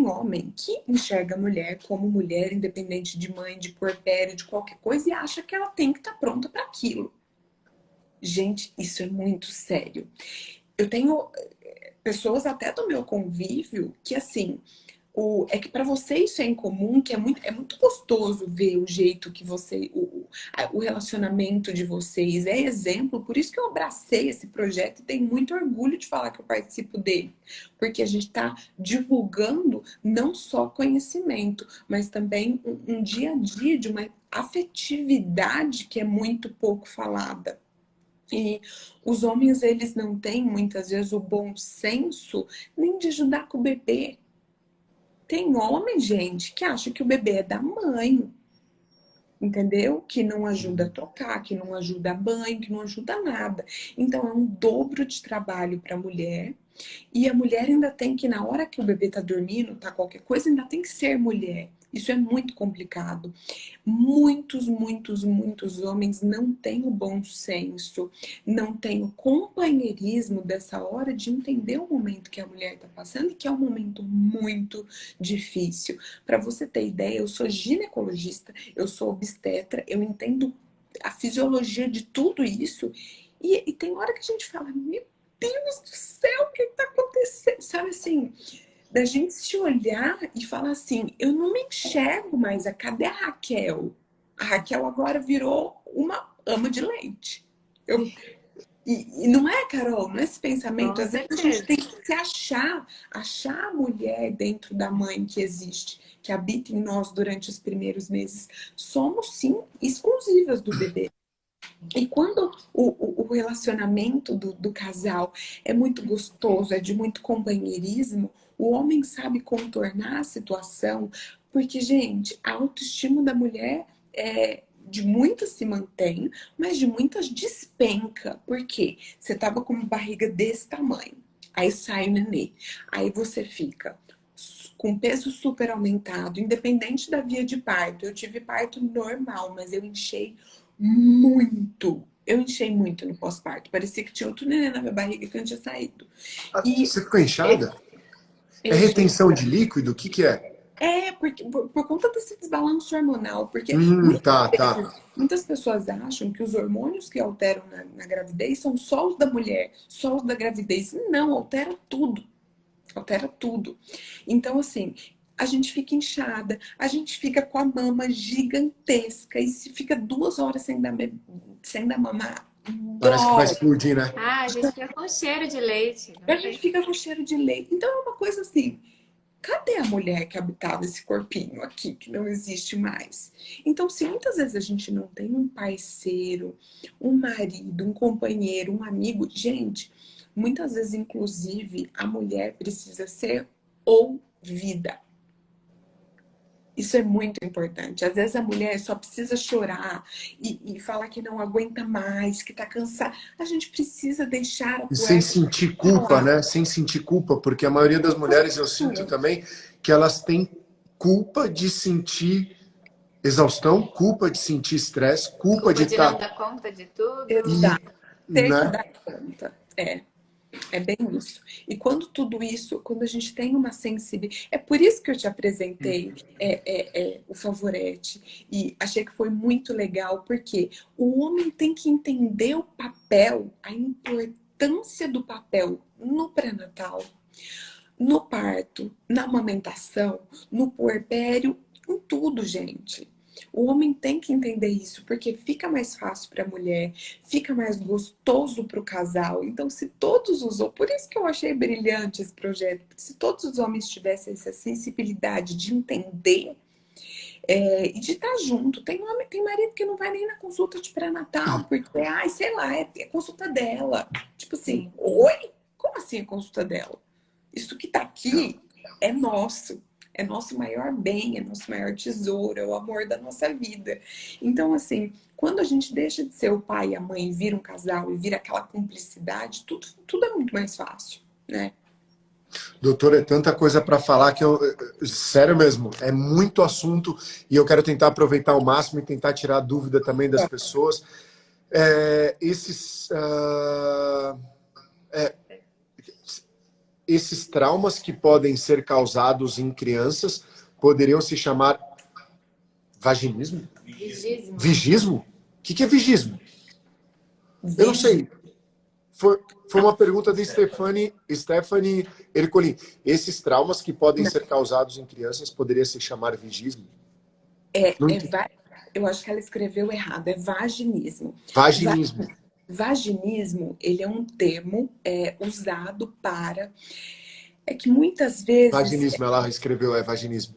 homem que enxerga a mulher como mulher, independente de mãe, de puerpério, de qualquer coisa, e acha que ela tem que estar pronta para aquilo. Gente, isso é muito sério. Eu tenho pessoas até do meu convívio que, assim, é que para você isso é incomum, que é muito gostoso ver o jeito que o relacionamento de vocês é exemplo, por isso que eu abracei esse projeto e tenho muito orgulho de falar que eu participo dele, porque a gente está divulgando não só conhecimento, mas também um dia a dia de uma afetividade que é muito pouco falada. E os homens, eles não têm muitas vezes o bom senso nem de ajudar com o bebê. Tem homem, gente, que acha que o bebê é da mãe, entendeu? Que não ajuda a trocar, que não ajuda a banho, que não ajuda a nada. Então é um dobro de trabalho para a mulher. E a mulher ainda tem que, na hora que o bebê tá dormindo, tá qualquer coisa, ainda tem que ser mulher. Isso é muito complicado. Muitos homens não têm o bom senso, não têm o companheirismo dessa hora de entender o momento que a mulher está passando e que é um momento muito difícil. Para você ter ideia, eu sou ginecologista, eu sou obstetra, eu entendo a fisiologia de tudo isso e tem hora que a gente fala, meu Deus do céu, o que está acontecendo? Sabe assim, da gente se olhar e falar assim, eu não me enxergo mais, cadê a Raquel? A Raquel agora virou uma ama de leite. E não é, Carol, não é esse pensamento. Com Às vezes a gente certeza. tem que se achar a mulher dentro da mãe que existe, que habita em nós durante os primeiros meses. Somos, sim, exclusivas do bebê. E quando o relacionamento do casal é muito gostoso, é de muito companheirismo, o homem sabe contornar a situação, porque, gente, a autoestima da mulher de muitas se mantém, mas de muitas despenca. Por quê? Você tava com uma barriga desse tamanho, aí sai o nenê, aí você fica com peso super aumentado, independente da via de parto. Eu tive parto normal, mas eu enchei muito. Eu enchei muito no pós-parto. Parecia que tinha outro neném na minha barriga que não tinha saído. Ah, E você ficou inchada? É eu enchei. retenção de líquido? O que que é? Porque por conta desse desbalanço hormonal, porque Tá, tá. muitas pessoas acham que os hormônios que alteram na gravidez são só os da mulher, só os da gravidez. Não, altera tudo. Altera tudo. Então, assim, a gente fica inchada, a gente fica com a mama gigantesca e se fica 2 horas sem dar mamar, Parece que vai dói. explodir, né? Ah, a gente fica com cheiro de leite, não A gente tem? fica com cheiro de leite. Então é uma coisa assim, cadê a mulher que habitava esse corpinho aqui, que não existe mais? Então, se muitas vezes a gente não tem um parceiro, um marido, um companheiro, um amigo, gente, muitas vezes, inclusive, a mulher precisa ser ouvida. Isso é muito importante. Às vezes a mulher só precisa chorar e falar que não aguenta mais, que tá cansada. A gente precisa deixar a E sem puerpério sentir culpa, falar. né? Sem sentir culpa, porque a maioria das mulheres eu sinto também que elas têm culpa de sentir exaustão, culpa de sentir estresse, culpa de Culpa de não estar. dar conta de tudo. E, Exato. Ter que né? dar conta. É bem isso. E quando tudo isso, quando a gente tem uma sensibilidade. É por isso que eu te apresentei o Favorete. E achei que foi muito legal, porque o homem tem que entender o papel, a importância do papel no pré-natal, no parto, na amamentação, no puerpério, em tudo, gente. O homem tem que entender isso, porque fica mais fácil para a mulher, fica mais gostoso para o casal. Então, se todos os homens, por isso que eu achei brilhante esse projeto, se todos os homens tivessem essa sensibilidade de entender e de estar junto. Tem homem, tem marido que não vai nem na consulta de pré-natal, porque, ai, sei lá, é consulta dela. Tipo assim, Sim. oi? Como assim a consulta dela? Isso que tá aqui é nosso. É nosso maior bem, é nosso maior tesouro, é o amor da nossa vida. Então, assim, quando a gente deixa de ser o pai e a mãe, vira um casal e vira aquela cumplicidade, tudo é muito mais fácil, né? Doutor, é tanta coisa para falar que eu, sério mesmo, é muito assunto e eu quero tentar aproveitar ao máximo e tentar tirar a dúvida também das pessoas. Esses, esses traumas que podem ser causados em crianças poderiam se chamar vaginismo? Vigismo. Vigismo? O que é vigismo? Eu não sei. Foi uma pergunta de Stephanie Ercolim. Esses traumas que podem ser causados em crianças poderia se chamar vigismo? Não entendi. Eu acho que ela escreveu errado, é vaginismo. Vaginismo. Vaginismo, ele é um termo usado para... É que muitas vezes... Vaginismo, ela escreveu, é vaginismo.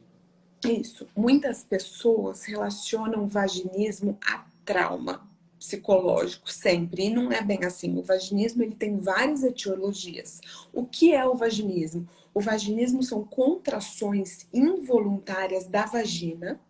Isso. Muitas pessoas relacionam vaginismo a trauma psicológico sempre, e não é bem assim. O vaginismo, ele tem várias etiologias. O que é o vaginismo? O vaginismo são contrações involuntárias da vagina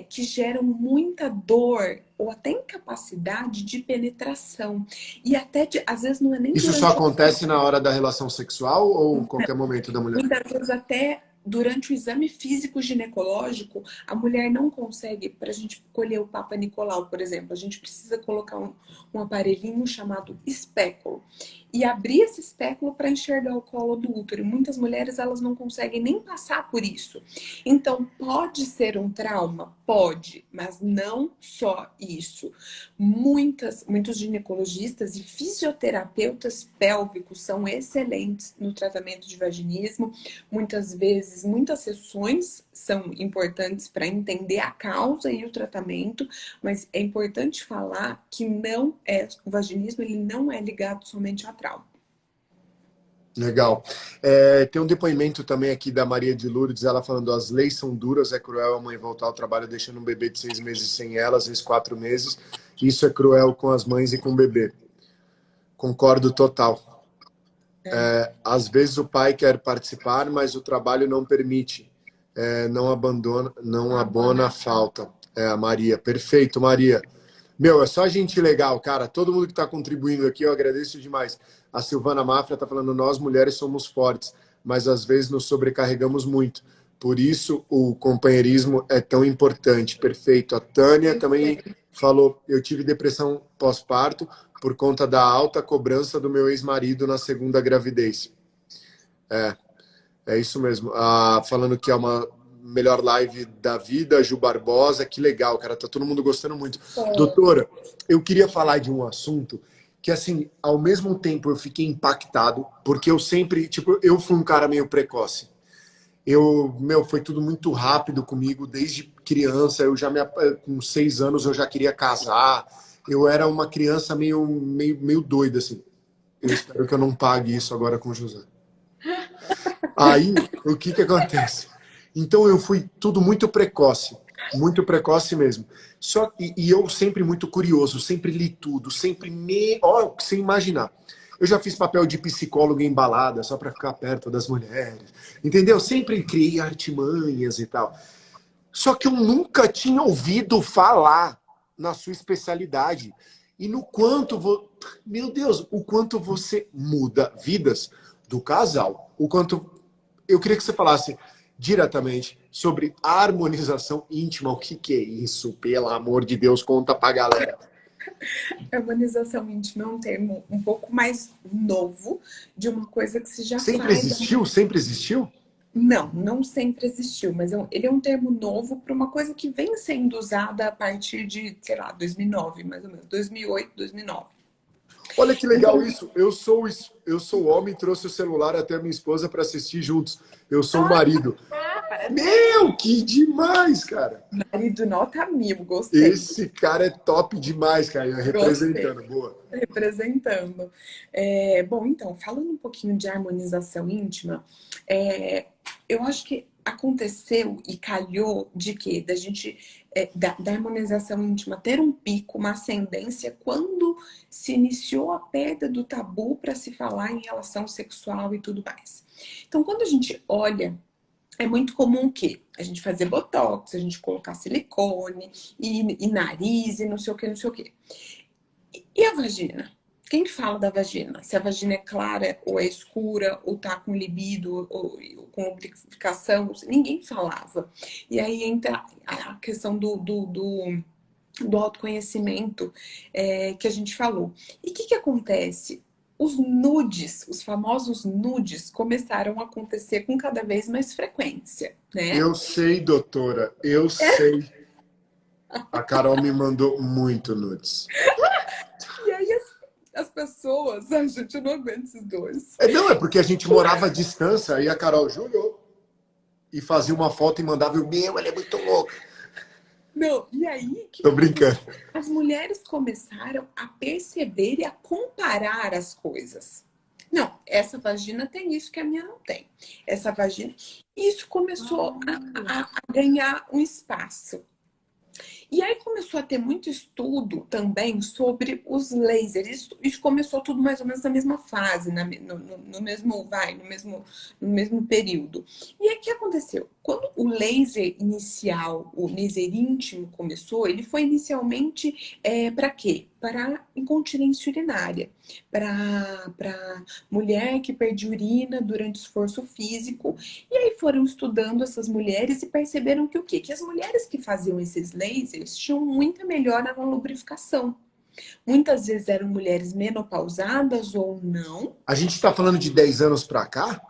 que geram muita dor ou até incapacidade de penetração. E até, às vezes, não é nem Isso só durante acontece na hora da relação sexual ou em qualquer momento da mulher? muitas vezes até durante o exame físico ginecológico, a mulher não consegue, para a gente colher o Papa Nicolau, por exemplo, a gente precisa colocar um aparelhinho chamado espéculo e abrir esse espéculo para enxergar o colo do útero. E muitas mulheres, elas não conseguem nem passar por isso. Então, pode ser um trauma? Pode, mas não só isso. Muitos ginecologistas e fisioterapeutas pélvicos são excelentes no tratamento de vaginismo. Muitas vezes, muitas sessões são importantes para entender a causa e o tratamento, mas é importante falar que o vaginismo, ele não é ligado somente a trauma. Legal. Tem um depoimento também aqui da Maria de Lourdes, ela falando: as leis são duras, é cruel a mãe voltar ao trabalho deixando um bebê de 6 meses sem ela, às vezes 4 meses. Isso é cruel com as mães e com o bebê. Concordo total. Às vezes o pai quer participar, mas o trabalho não permite. Não abona a falta. A Maria. Perfeito, Maria. Meu, é só gente legal, cara. Todo mundo que está contribuindo aqui, eu agradeço demais. A Silvana Mafra está falando: nós mulheres somos fortes, mas às vezes nos sobrecarregamos muito. Por isso o companheirismo é tão importante. Perfeito. A Tânia também falou: eu tive depressão pós-parto por conta da alta cobrança do meu ex-marido na segunda gravidez. É isso mesmo. Falando que é uma melhor live da vida, Ju Barbosa, que legal, cara, tá todo mundo gostando muito. Doutora, eu queria falar de um assunto que, assim, ao mesmo tempo eu fiquei impactado, porque eu sempre, eu fui um cara meio precoce. Foi tudo muito rápido comigo, desde criança, com 6 anos eu já queria casar, eu era uma criança meio doida, assim. Eu espero que eu não pague isso agora com o José. Aí, o que acontece? Então eu fui tudo muito precoce mesmo. E eu sempre muito curioso, sempre li tudo, sem imaginar. Eu já fiz papel de psicólogo em balada, só para ficar perto das mulheres. Entendeu? Sempre criei artimanhas e tal. Só que eu nunca tinha ouvido falar na sua especialidade. E no quanto, meu Deus, o quanto você muda vidas do casal. O quanto eu queria que você falasse diretamente sobre harmonização íntima. O que que é isso? Pelo amor de Deus, conta pra galera. Harmonização íntima é um termo um pouco mais novo de uma coisa que se já Sempre faz. existiu? Sempre existiu? Não, não sempre existiu, mas ele é um termo novo para uma coisa que vem sendo usada a partir de, sei lá, 2009, mais ou menos, 2008, 2009. Olha que legal Então, isso. Eu sou homem, trouxe o celular até a minha esposa para assistir juntos. Eu sou o marido. Parabéns. Meu, que demais, cara. marido nota 1000, gostei, Esse cara é top demais, cara. gostei. Representando, boa. Representando. Bom, então, falando um pouquinho de harmonização íntima, eu acho que aconteceu e calhou de quê? Da gente, da harmonização íntima ter um pico, uma ascendência, quando se iniciou a perda do tabu para se falar em relação sexual e tudo mais. Então, quando a gente olha, é muito comum o quê? A gente fazer botox, a gente colocar silicone e nariz e não sei o que, não sei o que. E a vagina? Quem que fala da vagina? Se a vagina é clara ou é escura, ou tá com libido, ou com lubrificação, ninguém falava. E aí entra a questão do autoconhecimento que a gente falou. E o que acontece? Os nudes, os famosos nudes, começaram a acontecer com cada vez mais frequência, né? Eu sei, doutora. Eu sei. A Carol me mandou muito nudes. E aí as pessoas, a gente não aguenta esses dois. Não, é porque a gente morava à distância, aí a Carol jurou. E fazia uma foto e mandava, ela é muito louca. Não, e aí Tô brincando. as mulheres começaram a perceber e a comparar as coisas. Não, essa vagina tem isso que a minha não tem. Essa vagina. Isso começou a ganhar um espaço. E aí começou a ter muito estudo também sobre os lasers. Isso começou tudo mais ou menos na mesma fase, no mesmo período. E aí o que aconteceu? Quando o laser inicial, o laser íntimo começou, ele foi inicialmente para quê? Para incontinência urinária, para mulher que perde urina durante esforço físico. E aí foram estudando essas mulheres e perceberam que o quê? Que as mulheres que faziam esses lasers tinham muita melhora na lubrificação. Muitas vezes eram mulheres menopausadas ou não. A gente está falando de 10 anos para cá?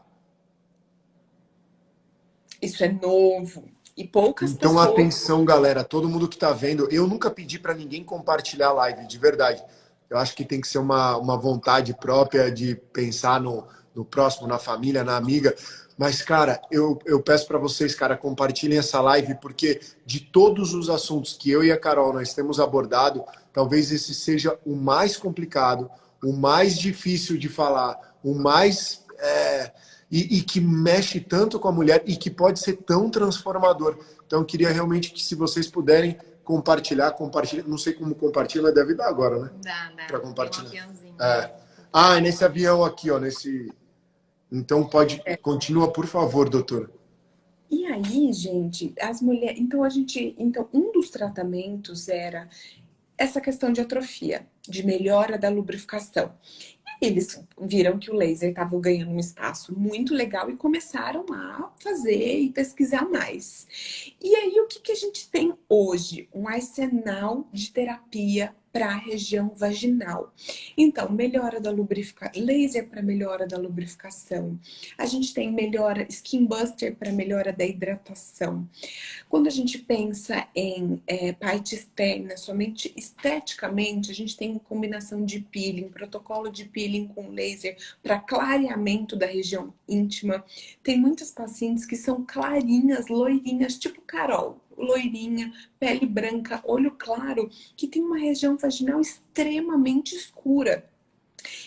Isso é novo. E poucas Então, pessoas... atenção, galera. Todo mundo que está vendo, eu nunca pedi para ninguém compartilhar a live, de verdade. Eu acho que tem que ser uma vontade própria de pensar no próximo, na família, na amiga. Mas, cara, eu peço para vocês, cara, compartilhem essa live, porque de todos os assuntos que eu e a Carol nós temos abordado, talvez esse seja o mais complicado, o mais difícil de falar, o mais... E que mexe tanto com a mulher e que pode ser tão transformador. Então, eu queria realmente que, se vocês puderem compartilhar. Não sei como compartilha, mas deve dar agora, né? Dá. Para compartilhar. Tem um aviãozinho. É nesse avião aqui, ó, nesse... Então, continua, por favor, doutora. E aí, gente, as mulheres... Então, um dos tratamentos era essa questão de atrofia, de melhora da lubrificação. Eles viram que o laser estava ganhando um espaço muito legal e começaram a fazer e pesquisar mais. E aí, o que a gente tem hoje? Um arsenal de terapia para a região vaginal. Então, melhora da lubrificação, laser para melhora da lubrificação. A gente tem melhora, Skin Buster para melhora da hidratação. Quando a gente pensa em parte externa, somente esteticamente, a gente tem combinação de peeling, protocolo de peeling com laser para clareamento da região íntima. Tem muitas pacientes que são clarinhas, loirinhas, tipo Carol, loirinha, pele branca, olho claro, que tem uma região vaginal extremamente escura.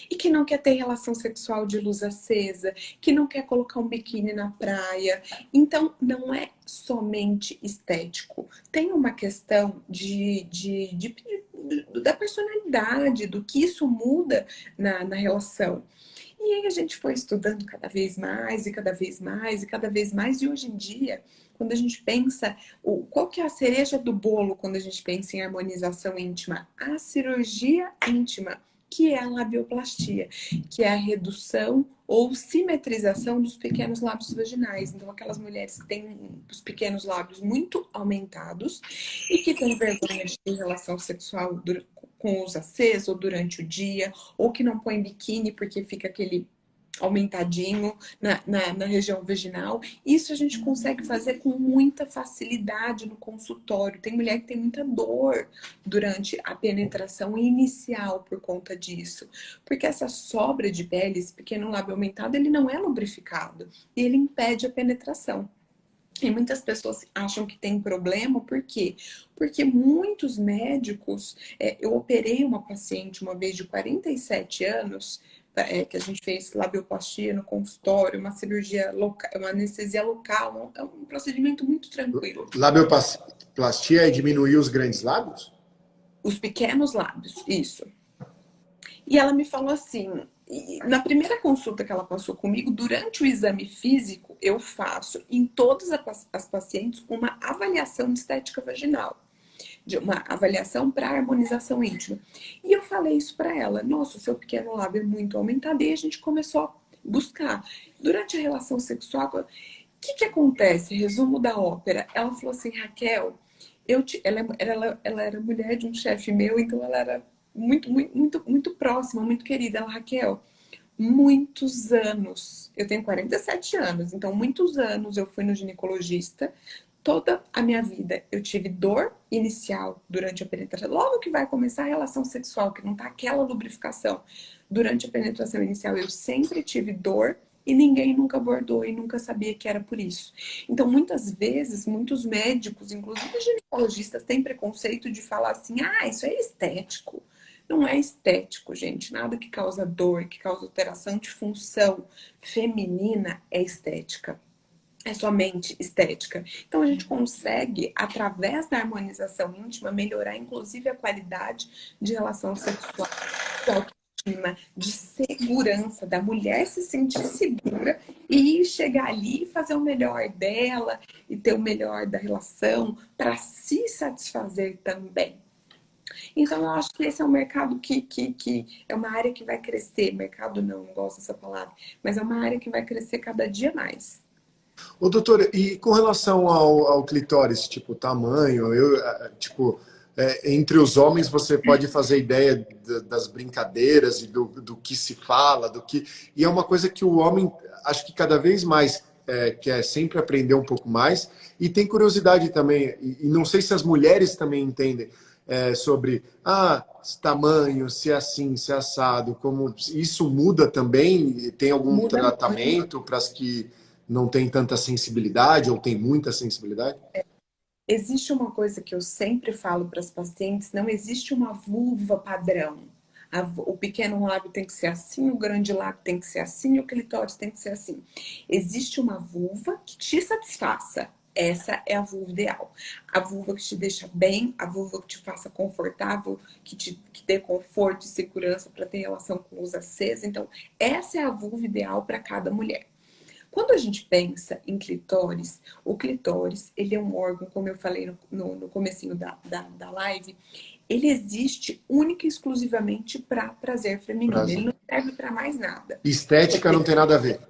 E que não quer ter relação sexual de luz acesa, que não quer colocar um biquíni na praia. Então, não é somente estético. Tem uma questão de da personalidade, do que isso muda na relação. E aí a gente foi estudando cada vez mais, e cada vez mais, e cada vez mais, e hoje em dia, quando a gente pensa, qual que é a cereja do bolo quando a gente pensa em harmonização íntima? A cirurgia íntima, que é a labioplastia, que é a redução ou simetrização dos pequenos lábios vaginais. Então, aquelas mulheres que têm os pequenos lábios muito aumentados e que têm vergonha de ter relação sexual com os acessos ou durante o dia, ou que não põe biquíni porque fica aquele aumentadinho na região vaginal. Isso a gente consegue fazer com muita facilidade no consultório. Tem mulher que tem muita dor durante a penetração inicial por conta disso. Porque essa sobra de pele, esse pequeno lábio aumentado, ele não é lubrificado. E ele impede a penetração. E muitas pessoas acham que tem problema, por quê? Porque muitos médicos... eu operei uma paciente uma vez de 47 anos... que a gente fez labioplastia no consultório, uma cirurgia local, uma anestesia local, é um procedimento muito tranquilo. Labioplastia é diminuir os grandes lábios? Os pequenos lábios, isso. E ela me falou assim, na primeira consulta que ela passou comigo, durante o exame físico, eu faço em todas as pacientes uma avaliação de estética vaginal. De uma avaliação para harmonização íntima. E eu falei isso para ela. Nossa, o seu pequeno lábio é muito aumentado. E a gente começou a buscar. Durante a relação sexual, o que acontece? Resumo da ópera. Ela falou assim, Raquel, ela era mulher de um chefe meu, então ela era muito próxima, muito querida. Ela, Raquel, muitos anos, eu tenho 47 anos, então muitos anos eu fui no ginecologista. Toda a minha vida eu tive dor inicial durante a penetração. Logo que vai começar a relação sexual, que não tá aquela lubrificação, durante a penetração inicial eu sempre tive dor e ninguém nunca abordou e nunca sabia que era por isso. Então, muitas vezes, muitos médicos, inclusive ginecologistas, têm preconceito de falar assim, isso é estético. Não é estético, gente. Nada que causa dor, que causa alteração de função feminina é estética. É somente estética. Então a gente consegue, através da harmonização íntima, melhorar inclusive a qualidade de relação sexual, de autoestima, de segurança, da mulher se sentir segura e chegar ali e fazer o melhor dela e ter o melhor da relação para se satisfazer também. Então eu acho que esse é um mercado que é uma área que vai crescer. Mercado não gosto dessa palavra, mas é uma área que vai crescer cada dia mais. Ô, doutora, e com relação ao clitóris, tipo, tamanho, entre os homens você pode fazer ideia das brincadeiras e do que se fala, e é uma coisa que o homem, acho que cada vez mais quer sempre aprender um pouco mais, e tem curiosidade também, e não sei se as mulheres também entendem, sobre tamanho, se é assim, se é assado, como isso muda também, tem algum tratamento para as que não tem tanta sensibilidade ou tem muita sensibilidade? Existe uma coisa que eu sempre falo para as pacientes, não existe uma vulva padrão. O pequeno lábio tem que ser assim, o grande lábio tem que ser assim, o clitóris tem que ser assim. Existe uma vulva que te satisfaça. Essa é a vulva ideal. A vulva que te deixa bem, a vulva que te faça confortável, que dê conforto e segurança para ter relação com os acessos. Então, essa é a vulva ideal para cada mulher. Quando a gente pensa em clitóris, o clitóris, ele é um órgão, como eu falei no comecinho da live, ele existe única e exclusivamente para prazer feminino. Ele não serve para mais nada. Estética não tem nada a ver?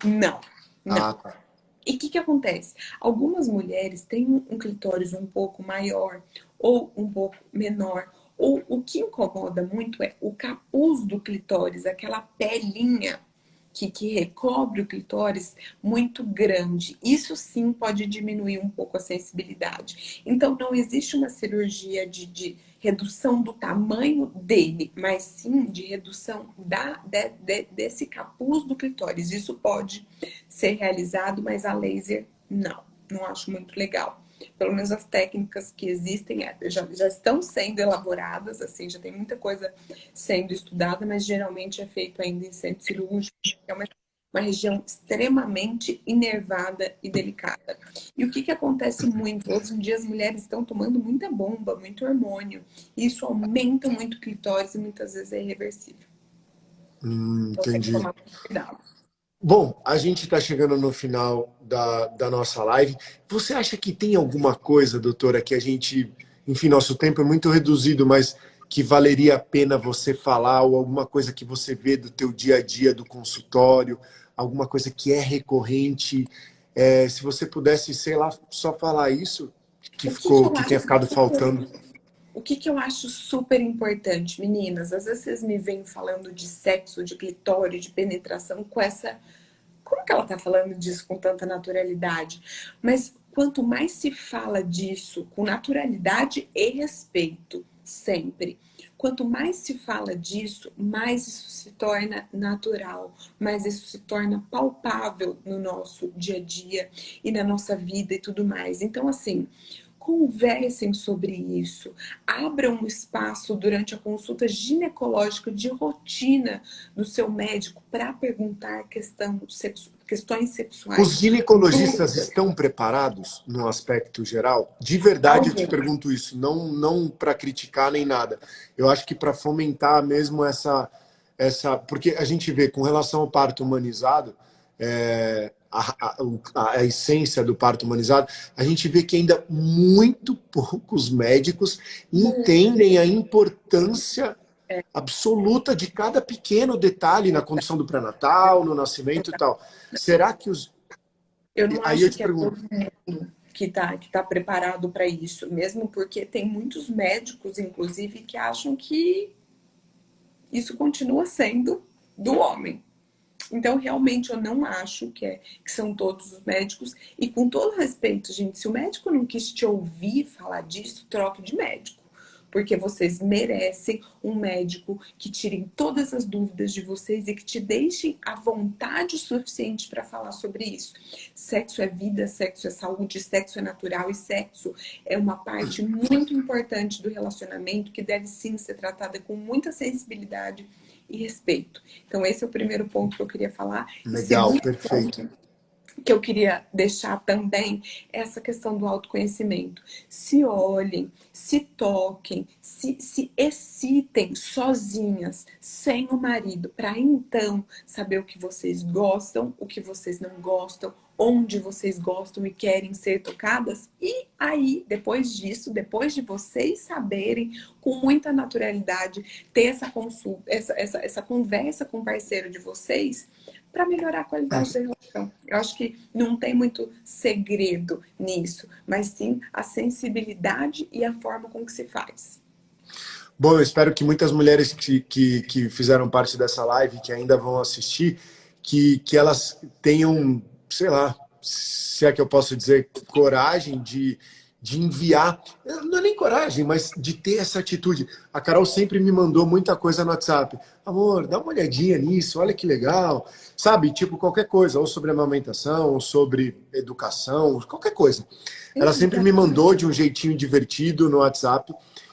Não. Tá. E o que acontece? Algumas mulheres têm um clitóris um pouco maior ou um pouco menor. Ou o que incomoda muito é o capuz do clitóris, aquela pelinha que recobre o clitóris muito grande. Isso sim pode diminuir um pouco a sensibilidade. Então não existe uma cirurgia de redução do tamanho dele, mas sim de redução desse capuz do clitóris. Isso pode ser realizado, mas a laser não acho muito legal. Pelo menos as técnicas que existem já estão sendo elaboradas, assim, já tem muita coisa sendo estudada, mas geralmente é feito ainda em centro cirúrgico, é uma uma região extremamente inervada e delicada. E o que que acontece muito? Hoje em dia as mulheres estão tomando muita bomba, muito hormônio. E isso aumenta muito o clitóris e muitas vezes é irreversível. Então tem que Entendi. tomar muito cuidado. Bom, a gente está chegando no final da nossa live. Você acha que tem alguma coisa, doutora, que a gente, enfim, nosso tempo é muito reduzido, mas que valeria a pena você falar, ou alguma coisa que você vê do teu dia a dia, do consultório, alguma coisa que é recorrente? Se você pudesse, sei lá, só falar isso, O que que eu que acho tenha ficado faltando. O que que eu acho super importante, meninas? Às vezes vocês me vêm falando de sexo, de clitóris, de penetração com essa. Como que ela tá falando disso com tanta naturalidade? Mas quanto mais se fala disso com naturalidade e respeito, sempre. Quanto mais se fala disso, mais isso se torna natural, mais isso se torna palpável no nosso dia a dia e na nossa vida e tudo mais. Então, assim, conversem sobre isso. Abram um espaço durante a consulta ginecológica de rotina do seu médico para perguntar questões Os sexuais. ginecologistas Dúvidas. estão preparados no aspecto geral? De verdade eu te Alguns. pergunto isso, não para criticar nem nada. Eu acho que para fomentar mesmo porque a gente vê com relação ao parto humanizado, a essência do parto humanizado, a gente vê que ainda muito poucos médicos entendem a importância absoluta de cada pequeno detalhe na condição do pré-natal, no nascimento e tal. Será que os Eu não Aí eu acho te que é todo pergunto, mundo que tá preparado para isso, mesmo porque tem muitos médicos, inclusive, que acham que isso continua sendo do homem. Então, realmente, eu não acho que são todos os médicos. E com todo respeito, gente, se o médico não quis te ouvir falar disso, troque de médico. Porque vocês merecem um médico que tire todas as dúvidas de vocês e que te deixem à vontade o suficiente para falar sobre isso. Sexo é vida, sexo é saúde, sexo é natural e sexo é uma parte muito importante do relacionamento que deve sim ser tratada com muita sensibilidade e respeito. Então, esse é o primeiro ponto que eu queria falar. E legal, segundo perfeito. ponto que eu queria deixar também é essa questão do autoconhecimento. Se olhem, se toquem, se excitem sozinhas, sem o marido, para então saber o que vocês gostam, o que vocês não gostam, onde vocês gostam e querem ser tocadas. E aí, depois disso, depois de vocês saberem com muita naturalidade ter essa consulta, essa conversa com o parceiro de vocês, para melhorar a qualidade da relação. Eu acho que não tem muito segredo nisso, mas sim a sensibilidade e a forma com que se faz. Bom, eu espero que muitas mulheres que fizeram parte dessa live, que ainda vão assistir, que elas tenham, sei lá, se é que eu posso dizer, coragem de enviar, não é nem coragem, mas de ter essa atitude. A Carol sempre me mandou muita coisa no WhatsApp. Amor, dá uma olhadinha nisso, olha que legal. Sabe, tipo qualquer coisa, ou sobre amamentação, ou sobre educação, qualquer coisa. Ela sempre me mandou de um jeitinho divertido no WhatsApp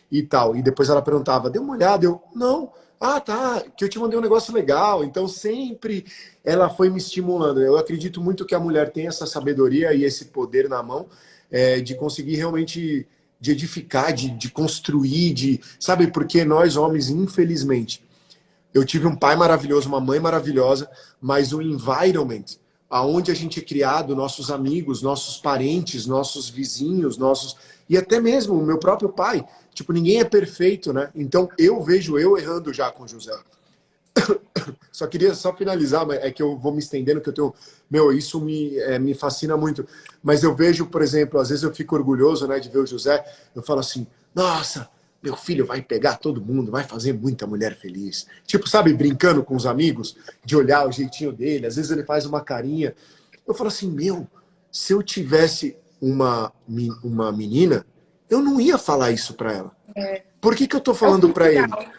e tal. E depois ela perguntava, deu uma olhada? Eu, não. Ah, tá, que eu te mandei um negócio legal. Então sempre ela foi me estimulando. Eu acredito muito que a mulher tem essa sabedoria e esse poder na mão de conseguir realmente de edificar, de construir, sabe? Porque nós homens, infelizmente, eu tive um pai maravilhoso, uma mãe maravilhosa, mas o environment, aonde a gente é criado, nossos amigos, nossos parentes, nossos vizinhos, e até mesmo o meu próprio pai, tipo, ninguém é perfeito, né? Então eu vejo eu errando já com o José. Só queria finalizar, mas é que eu vou me estendendo, que eu tenho... Meu, isso me fascina muito. Mas eu vejo, por exemplo, às vezes eu fico orgulhoso, né, de ver o José, eu falo assim, nossa, meu filho vai pegar todo mundo, vai fazer muita mulher feliz. Tipo, sabe, brincando com os amigos, de olhar o jeitinho dele, às vezes ele faz uma carinha. Eu falo assim, meu, se eu tivesse uma menina, eu não ia falar isso pra ela. Por que eu tô É o falando pra ele? cultural.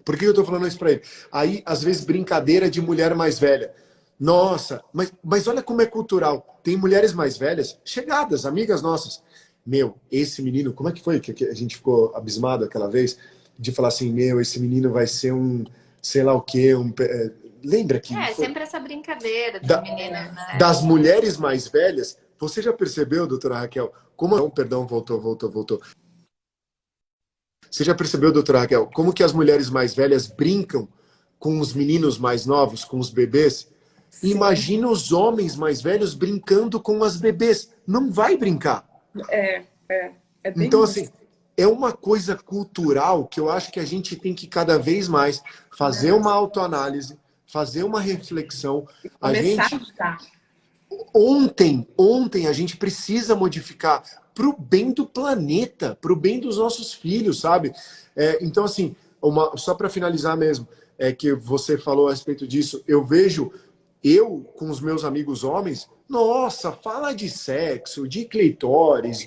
Por que eu tô falando isso pra ele? Aí, às vezes, brincadeira de mulher mais velha. Nossa, mas olha como é cultural. Tem mulheres mais velhas, chegadas, amigas nossas. Meu, esse menino, como é que foi que a gente ficou abismado aquela vez? De falar assim, meu, esse menino vai ser um, sei lá o quê, lembra que Sempre essa brincadeira do Da- menino, né? das mulheres mais velhas, você já percebeu, doutora Raquel, como... Não, perdão, voltou. Você já percebeu, doutora Raquel, como que as mulheres mais velhas brincam com os meninos mais novos, com os bebês? Sim, Imagina os homens mais velhos brincando com as bebês. Não vai brincar. é bem Então, isso. assim, é uma coisa cultural que eu acho que a gente tem que cada vez mais fazer uma autoanálise, fazer uma reflexão. A Começar a gente, ajudar. ontem a gente precisa modificar para o bem do planeta, para o bem dos nossos filhos, sabe? Então, assim, só para finalizar mesmo, que você falou a respeito disso, eu vejo com os meus amigos homens, nossa, fala de sexo, de clitóris,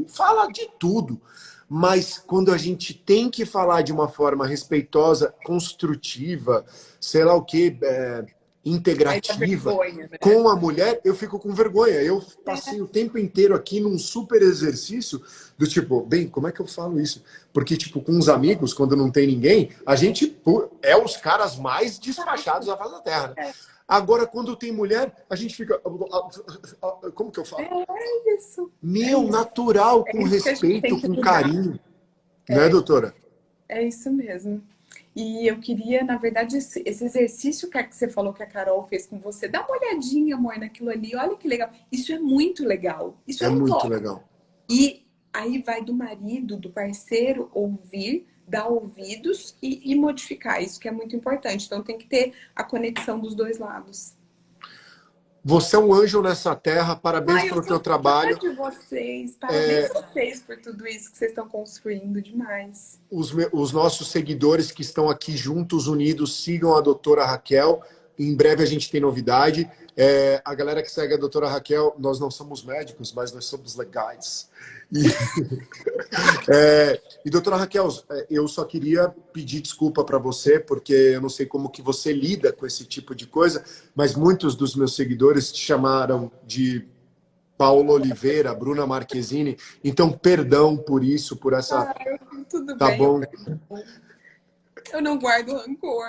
fala de tudo. Mas quando a gente tem que falar de uma forma respeitosa, construtiva, sei lá o que, Aí dá integrativa, vergonha, né? com a mulher, eu fico com vergonha. Eu passei o tempo inteiro aqui num super exercício do tipo, bem, como é que eu falo isso? Porque, tipo, com os amigos, quando não tem ninguém, a gente é os caras mais despachados da face da terra, né? Agora, quando tem mulher, a gente fica... Como que eu falo? É isso. Meu, natural, É com isso que a gente tem respeito, que com mudar. carinho. Né, doutora? É isso mesmo. E eu queria, na verdade, esse exercício que você falou que a Carol fez com você, dá uma olhadinha, amor, naquilo ali. Olha que legal. Isso é muito legal. Isso É é um muito toque. legal. E aí vai do marido, do parceiro, ouvir, dar ouvidos e modificar. Isso que é muito importante. Então tem que ter a conexão dos dois lados. Você é um anjo nessa terra, parabéns Ai, eu pelo teu sou trabalho. fã de vocês. Parabéns a vocês por tudo isso que vocês estão construindo demais. Os nossos seguidores que estão aqui juntos, unidos, sigam a doutora Raquel. Em breve a gente tem novidade. A galera que segue a doutora Raquel, nós não somos médicos, mas nós somos legais. E doutora Raquel, eu só queria pedir desculpa para você, porque eu não sei como que você lida com esse tipo de coisa, mas muitos dos meus seguidores te chamaram de Paulo Oliveira, Bruna Marquezine. Então, perdão por isso, por essa... Tudo Tá bem, bom. eu não guardo rancor.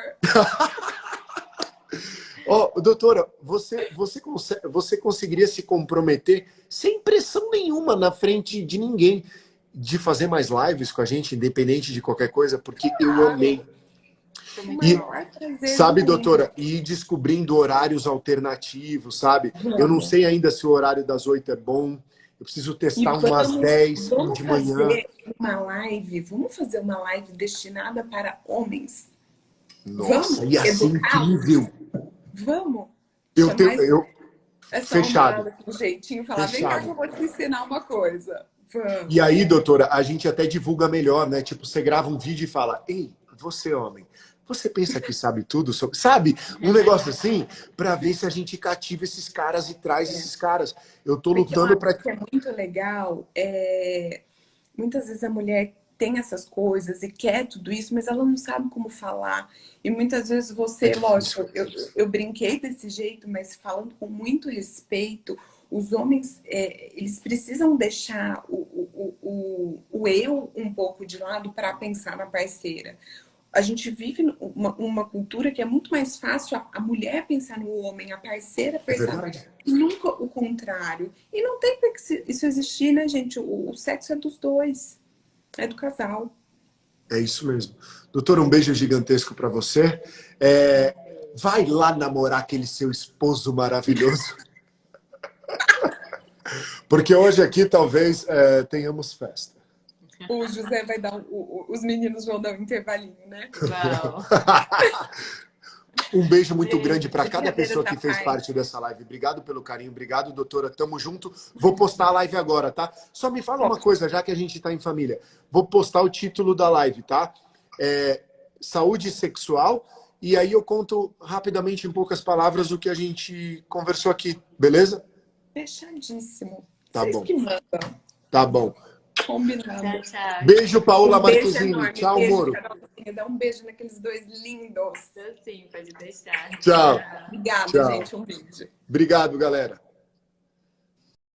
Doutora, você conseguiria se comprometer sem pressão nenhuma na frente de ninguém de fazer mais lives com a gente, independente de qualquer coisa? Porque eu amei. E, sabe, doutora, e ir descobrindo horários alternativos, sabe? Eu não sei ainda se o horário das 8 é bom. Eu preciso testar umas 10 de manhã. Vamos fazer uma live destinada para homens. Nossa, ia ser incrível. Vamos. Fechado. Com jeitinho, falar, vem cá que eu vou te ensinar uma coisa. Vamos. E aí, doutora, a gente até divulga melhor, né? Tipo, você grava um vídeo e fala, ei, você homem, você pensa que sabe tudo sobre... Sabe? Um negócio assim, para ver se a gente cativa esses caras e traz esses caras. Eu tô lutando para... que é muito legal, muitas vezes a mulher tem essas coisas e quer tudo isso, mas ela não sabe como falar. E muitas vezes você, lógico, eu brinquei desse jeito, mas falando com muito respeito, os homens, eles precisam deixar o eu um pouco de lado para pensar na parceira. A gente vive uma cultura que é muito mais fácil a mulher pensar no homem, a parceira pensar e nunca o contrário. E não tem por que isso existir, né, gente? O sexo é dos dois, é do casal. É isso mesmo. Doutora, um beijo gigantesco para você. Vai lá namorar aquele seu esposo maravilhoso. Porque hoje aqui talvez tenhamos festa. O José vai dar... os meninos vão dar um intervalinho, né? Não. Um beijo muito grande para cada pessoa que fez parte dessa live. Obrigado pelo carinho. Obrigado, doutora. Tamo junto. Vou postar a live agora, tá? Só me fala uma coisa, já que a gente tá em família. Vou postar o título da live, tá? Saúde sexual. E aí eu conto rapidamente, em poucas palavras, o que a gente conversou aqui. Beleza? Fechadíssimo. Tá Vocês bom. que mandam. Tá bom. Combinado. Tchau, tchau. Beijo, Paola Marquezine. Enorme. Tchau, beijo, Moro. Carolzinha. Dá um beijo naqueles dois lindos. Sim, pode deixar. Tchau. Obrigada, Tchau. gente. Um beijo. Obrigado, galera.